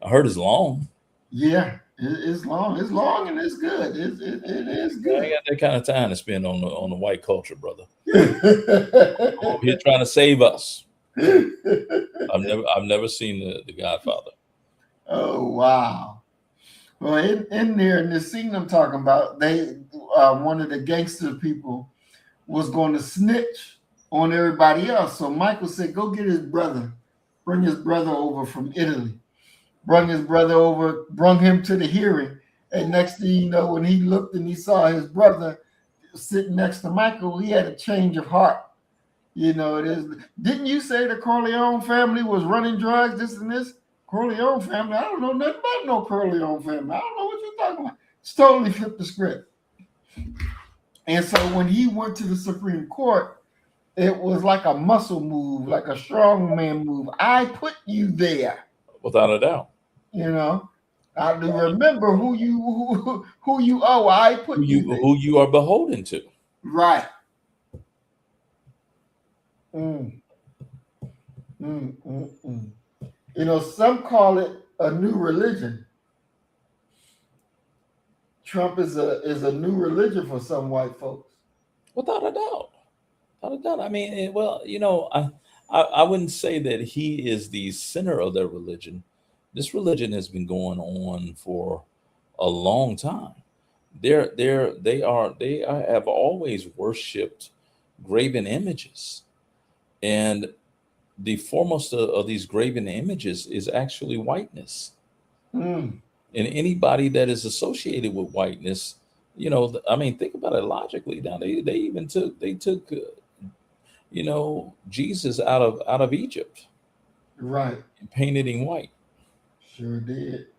S2: I heard it's long.
S1: Yeah, it's long. It's long and it's good. It is good.
S2: I ain't got that kind of time to spend on the white culture, brother. I'm here trying to save us. I've never seen the Godfather.
S1: Oh wow. Well, in there in the scene I'm talking about, they one of the gangster people was going to snitch on everybody else. So Michael said, "Go get his brother. Bring his brother over from Italy." Brought his brother over, brought him to the hearing. And next thing you know, when he looked and he saw his brother sitting next to Michael, he had a change of heart. You know, it is. Didn't you say the Corleone family was running drugs, this and this? Corleone family? I don't know nothing about no Corleone family. I don't know what you're talking about. It's totally flipped the script. And so when he went to the Supreme Court, it was like a muscle move, like a strongman move. I put you there.
S2: Without a doubt.
S1: You know, I do remember who you owe. I put
S2: who you are beholden to.
S1: Right. You know, some call it a new religion. Trump is a new religion for some white folks.
S2: Without a doubt. Without a doubt. I mean, well, you know, I wouldn't say that he is the center of their religion. This religion has been going on for a long time. They have always worshipped graven images, and the foremost of these graven images is actually whiteness. And anybody that is associated with whiteness, you know, I mean, think about it logically. Now they even took Jesus out of Egypt,
S1: right,
S2: and painted him white.
S1: Sure did.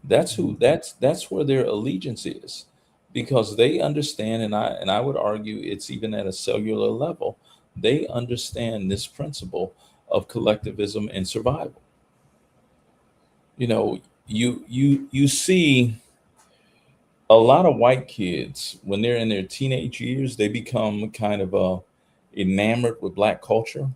S2: That's where their allegiance is, because they understand, and I would argue it's even at a cellular level, they understand this principle of collectivism and survival. You know, you see a lot of white kids when they're in their teenage years, they become kind of enamored with black culture,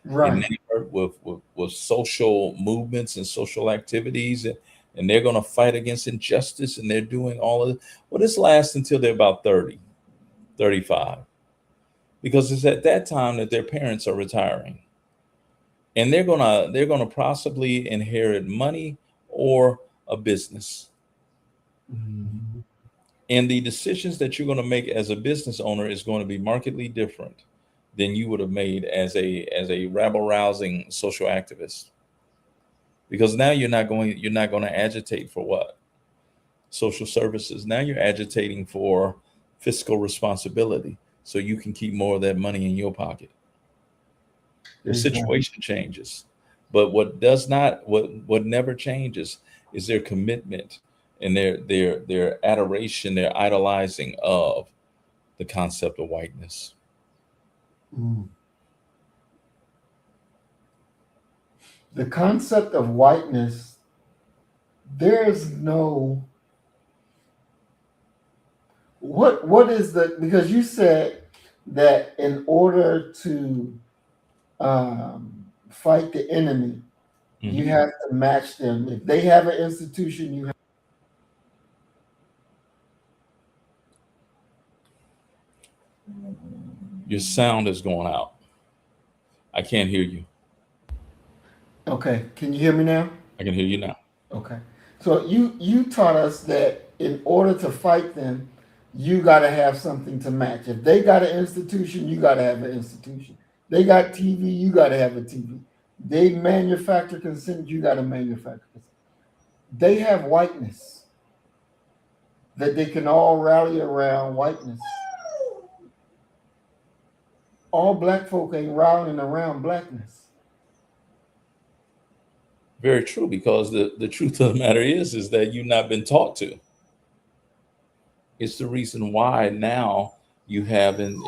S1: Right.
S2: enamored with social movements and social activities, and they're going to fight against injustice, and they're doing all of it. Well, this lasts until they're about 30, 35, because it's at that time that their parents are retiring, and they're gonna possibly inherit money or a business.
S1: Mhm.
S2: And the decisions that you're going to make as a business owner is going to be markedly different than you would have made as a rabble-rousing social activist. Because now you're not going to agitate for what? Social services. Now you're agitating for fiscal responsibility so you can keep more of that money in your pocket. The situation changes. But what never changes is their commitment and their adoration, their idolizing of the concept of whiteness.
S1: Mm. The concept of whiteness, there's no what is because you said that in order to fight the enemy, you have to match them. If they have an institution, you have.
S2: Your sound is going out. I can't hear you.
S1: Okay, can you hear me now?
S2: I can hear you now.
S1: Okay, so you taught us that in order to fight them, you got to have something to match. If they got an institution, you got to have an institution. They got TV, you got to have a TV. They manufacture consent, you got to manufacture consent. They have whiteness that they can all rally around whiteness. All black folk ain't rallying around blackness.
S2: Very true, because the truth of the matter is that you've not been taught to. It's the reason why now you have in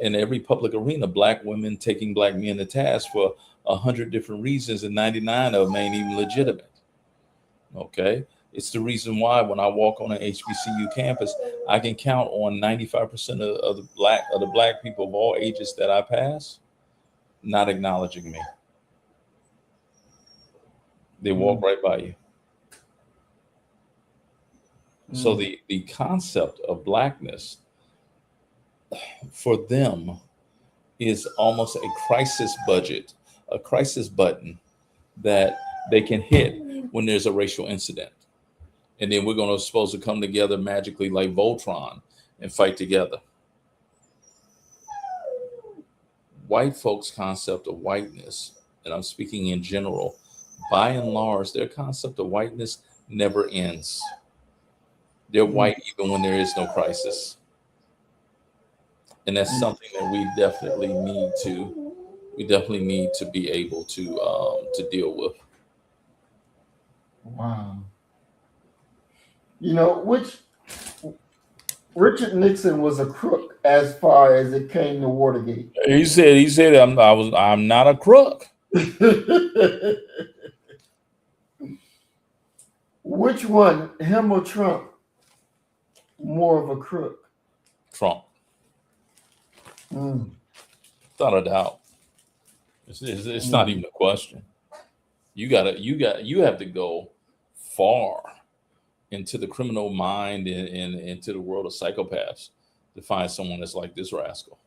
S2: every public arena black women taking black men to task for 100 different reasons, and 99 of them ain't even legitimate. Okay, it's the reason why when I walk on an HBCU campus, I can count on 95% of the black people of all ages that I pass not acknowledging me. They walk right by you. So the concept of blackness for them is almost a crisis button that they can hit when there's a racial incident. And then we're supposed to come together magically like Voltron and fight together. White folks' concept of whiteness, and I'm speaking in general, by and large, their concept of whiteness never ends. They're white even when there is no crisis. And that's something that we definitely need to be able to deal with.
S1: Wow. You know, Richard Nixon was a crook as far as it came to Watergate.
S2: He said I'm not a crook.
S1: Which one, him or Trump, more of a crook?
S2: Trump. Without a doubt. It's not even a question. You have to go far into the criminal mind and into the world of psychopaths to find someone that's like this rascal.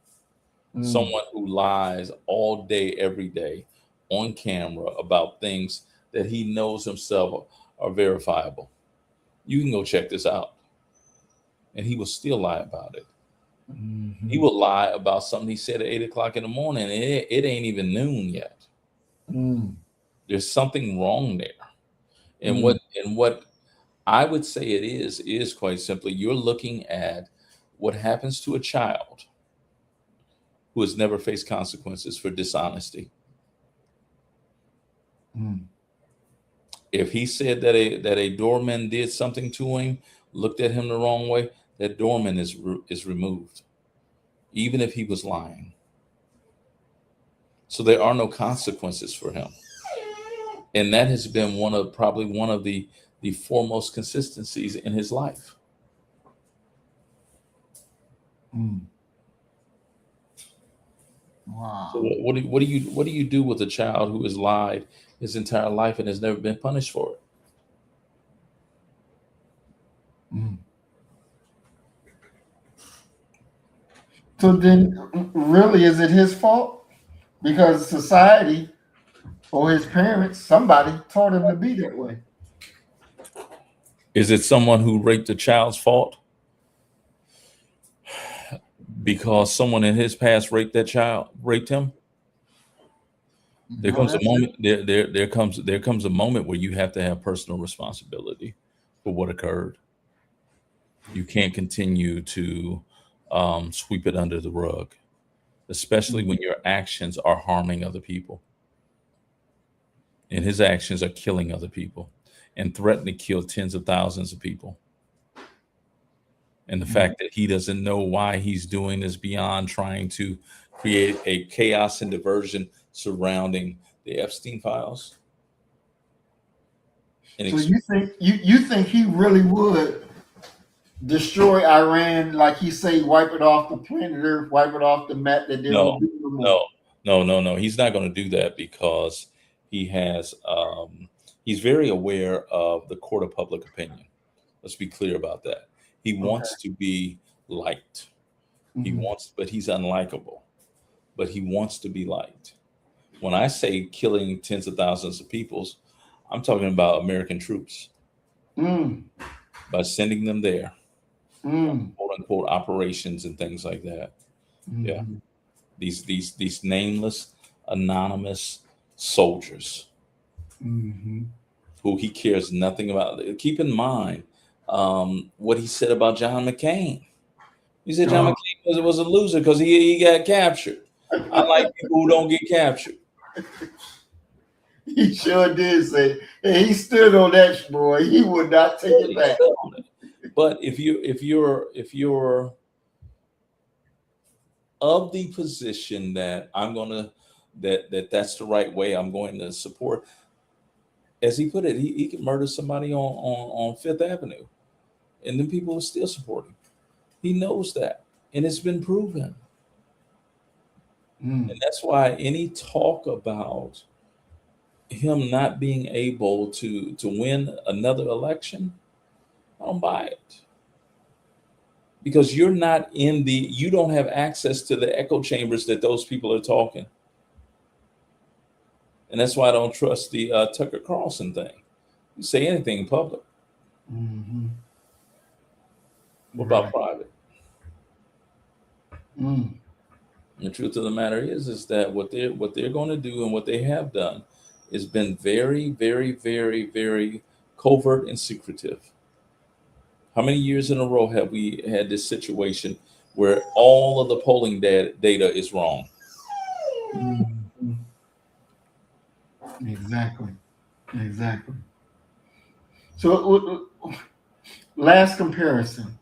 S2: Someone who lies all day, every day on camera about things that he knows himself are verifiable. You can go check this out. And he will still lie about it. He will lie about something he said at 8 o'clock in the morning, and it ain't even noon yet. There's something wrong there. And what I would say it is quite simply, you're looking at what happens to a child who has never faced consequences for dishonesty. If he said that a doorman did something to him, looked at him the wrong way, that doorman is removed, even if he was lying. So there are no consequences for him. And that has been probably one of the foremost consistencies in his life.
S1: Wow.
S2: So what do you do with a child who has lied his entire life and has never been punished for it?
S1: So then, really, is it his fault? Because society or his parents, somebody taught him to be that way.
S2: Is it someone who raped a child's fault? Because someone in his past raped him? There comes a moment. There comes a moment where you have to have personal responsibility for what occurred. You can't continue to sweep it under the rug, especially when your actions are harming other people. And his actions are killing other people and threatening to kill tens of thousands of people. And the fact that he doesn't know why he's doing this beyond trying to create a chaos and diversion surrounding the Epstein files.
S1: So you think he really would destroy Iran, like he say, wipe it off the planet Earth, wipe it off the map, that there will be no more?
S2: No. He's not going to do that because he has. He's very aware of the court of public opinion. Let's be clear about that. He wants to be liked. But he's unlikable. But he wants to be liked. When I say killing tens of thousands of people, I'm talking about American troops. By sending them there, quote unquote operations and things like that. Yeah, these nameless, anonymous soldiers who he cares nothing about. Keep in mind what he said about John McCain. He said John McCain was a loser because he got captured. I like people who don't get captured.
S1: He sure did say, hey, he stood on that, boy. He would not take it back.
S2: But if you're of the position that that's the right way, I'm going to support, as he put it, he could murder somebody on Fifth Avenue, and then people will still support him. He knows that, and it's been proven. And that's why any talk about him not being able to win another election, I don't buy it. Because you don't have access to the echo chambers that those people are talking. And that's why I don't trust the Tucker Carlson thing. You say anything in public. What about private? The truth of the matter is that what they're going to do and what they have done has been very, very, very, very covert and secretive. How many years in a row have we had this situation where all of the polling data is wrong?
S1: Exactly. So last comparison.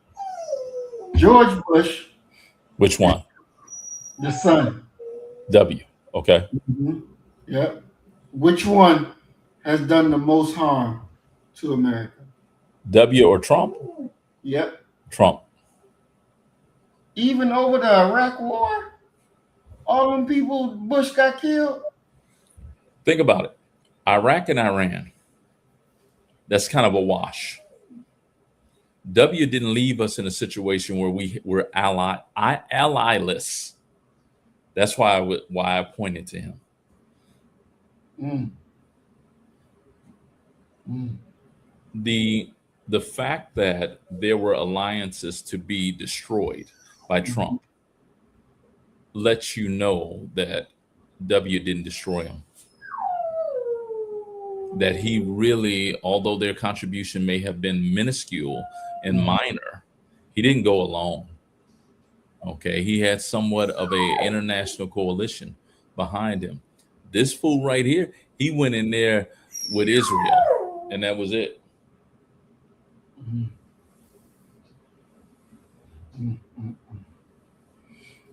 S1: George Bush.
S2: Which one?
S1: The son.
S2: W. Okay.
S1: Yep. Which one has done the most harm to America?
S2: W or Trump?
S1: Yep.
S2: Trump.
S1: Even over the Iraq war, all them people Bush got killed.
S2: Think about it. Iraq and Iran. That's kind of a wash. W didn't leave us in a situation where we were allyless. That's why I pointed to him. The fact that there were alliances to be destroyed by Trump lets you know that W didn't destroy him. That he really, although their contribution may have been minuscule and minor, he didn't go alone. Okay, he had somewhat of an international coalition behind him. This fool right here, he went in there with Israel, and that was it.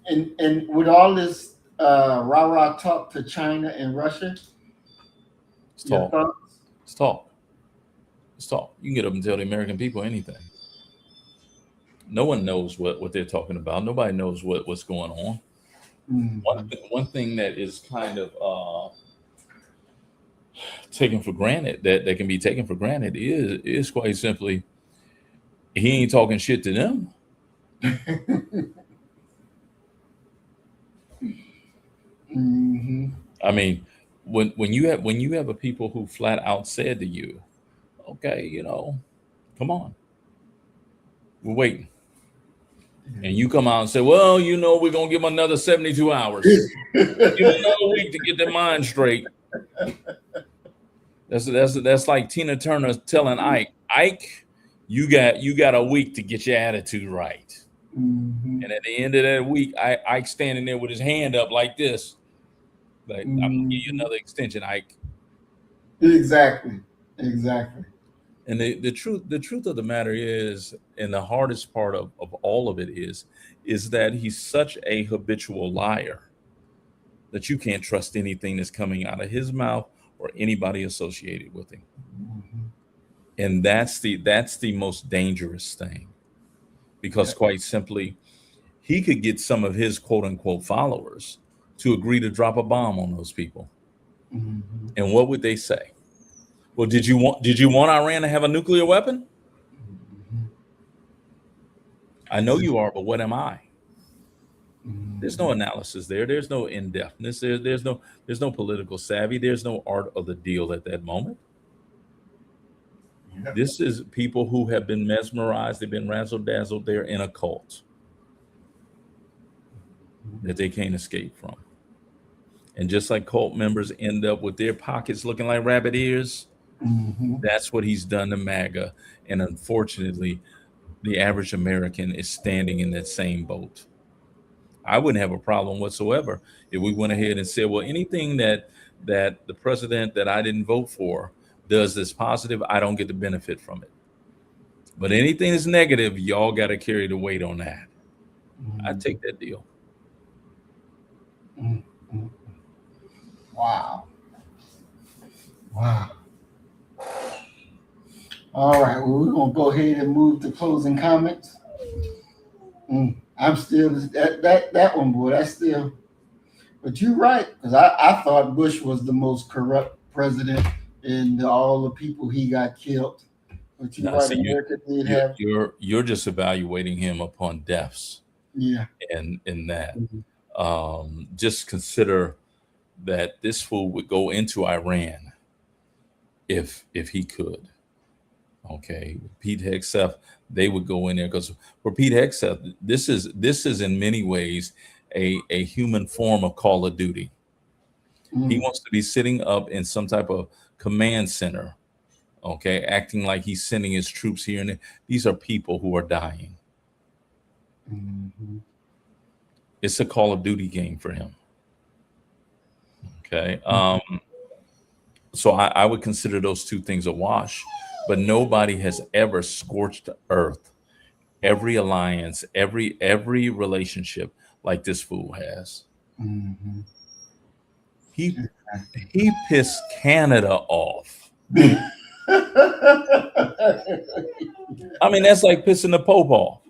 S1: And with all this rah-rah talk to China and Russia,
S2: Let's talk. Let's talk. Let's talk. You can get up and tell the American people anything. No one knows what they're talking about. Nobody knows what's going on. One thing that is kind of taken for granted, that can be taken for granted, is quite simply, he ain't talking shit to them. I mean, when you have a people who flat out said to you, okay, come on, we're waiting. And you come out and say, well, we're going to give them another 72 hours. Give them another week to get their mind straight. That's like Tina Turner telling Ike, you got a week to get your attitude right. And at the end of that week, Ike standing there with his hand up like this. Like, I'm going to give you another extension, Ike.
S1: Exactly.
S2: And the truth of the matter is, and the hardest part of all of it is that he's such a habitual liar that you can't trust anything that's coming out of his mouth or anybody associated with him. And that's the most dangerous thing, because quite simply, he could get some of his quote unquote followers to agree to drop a bomb on those people. And what would they say? Well, did you want Iran to have a nuclear weapon? I know you are, but what am I? There's no analysis there. There's no in-depthness. There's no political savvy. There's no art of the deal at that moment. This is people who have been mesmerized. They've been razzle-dazzled. They're in a cult that they can't escape from. And just like cult members end up with their pockets looking like rabbit ears, that's what he's done to MAGA. And unfortunately, the average American is standing in that same boat. I wouldn't have a problem whatsoever if we went ahead and said, well, anything that the president that I didn't vote for does that's positive, I don't get the benefit from it. But anything that's negative, y'all got to carry the weight on that. I'd take that deal.
S1: Wow. All right, well, we're going to go ahead and move to closing comments. I'm still, that one, boy, that's still, but you're right, because I thought Bush was the most corrupt president in all the people he got killed. But you're right, America did have.
S2: You're just evaluating him upon deaths.
S1: Yeah.
S2: And in that, just consider that this fool would go into Iran if he could. Okay, Pete Hegseth, they would go in there, because for Pete Hegseth, this is in many ways a human form of Call of Duty. He wants to be sitting up in some type of command center, okay, acting like he's sending his troops here and there. These are people who are dying. It's a Call of Duty game for him. Okay, so I would consider those two things a wash. But nobody has ever scorched the earth, every alliance, every relationship like this fool has. He pissed Canada off. I mean, that's like pissing the Pope off.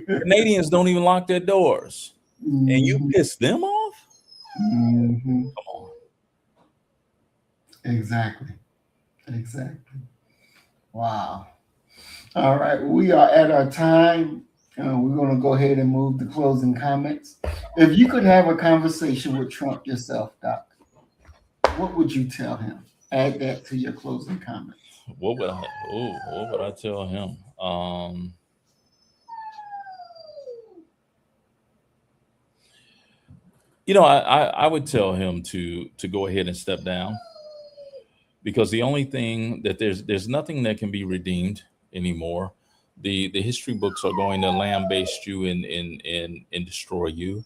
S2: Canadians don't even lock their doors, and you piss them off? Come on.
S1: Exactly. Wow. All right, we are at our time. We're going to go ahead and move to closing comments. If you could have a conversation with Trump yourself, Doc, what would you tell him? Add that to your closing comments.
S2: What would I tell him? I would tell him to go ahead and step down, because the only thing that there's nothing that can be redeemed anymore. The history books are going to lambaste you and destroy you.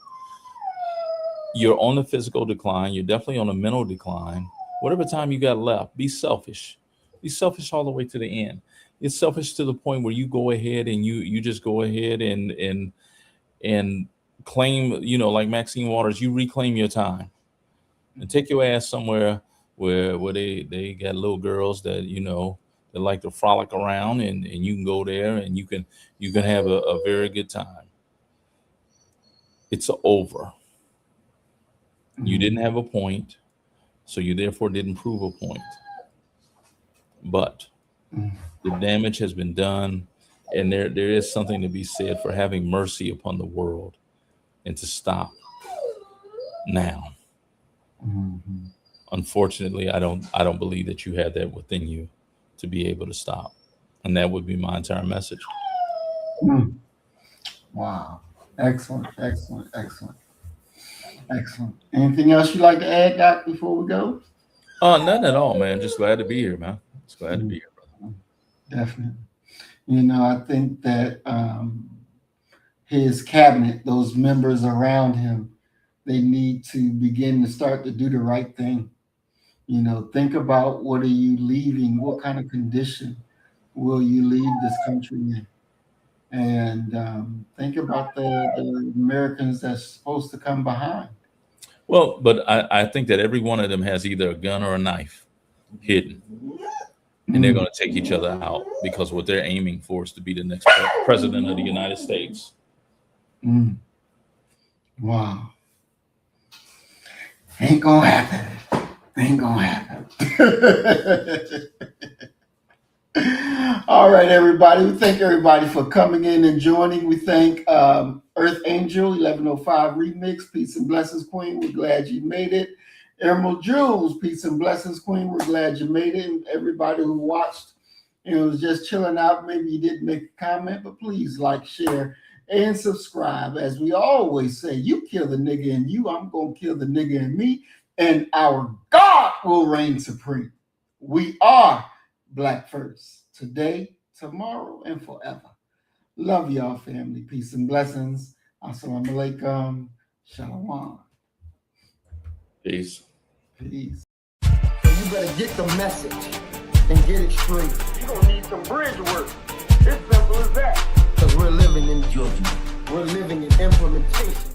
S2: You're on a physical decline. You're definitely on a mental decline. Whatever time you got left, be selfish. Be selfish all the way to the end. It's selfish to the point where you go ahead and you just go ahead and claim, like Maxine Waters, you reclaim your time and take your ass somewhere where they got little girls that, that like to frolic around, and you can go there and you can have a very good time. It's over. You didn't have a point, so you therefore didn't prove a point. But the damage has been done, and there is something to be said for having mercy upon the world and to stop now. Unfortunately, I don't believe that you had that within you to be able to stop, and that would be my entire message.
S1: Wow. Excellent. Anything else you'd like to add, Doc, before we go?
S2: Nothing at all, man. Just glad to be here, man. Just glad to be here, brother.
S1: Definitely. I think that his cabinet, those members around him, they need to begin to start to do the right thing. Think about, what are you leaving? What kind of condition will you leave this country in? And think about the Americans that's supposed to come behind.
S2: Well, but I think that every one of them has either a gun or a knife hidden, and they're going to take each other out, because what they're aiming for is to be the next president of the United States.
S1: Wow. Ain't gonna happen. All right, everybody. We thank everybody for coming in and joining. We thank Earth Angel 1105 Remix. Peace and blessings, Queen. We're glad you made it. Emerald Jules, peace and blessings, Queen. We're glad you made it. And everybody who watched and was just chilling out, maybe you didn't make a comment, but please like, share, and subscribe. As we always say, you kill the nigga in you, I'm going to kill the nigga in me, and our God will reign supreme. We are Black first, today, tomorrow, and forever. Love y'all, family. Peace and blessings. Assalamu alaikum. Shalom.
S2: Peace.
S1: So you better get the message and get it straight. You're going to need some bridge work. It's simple as that. Because we're living in judgment. We're living in implementation.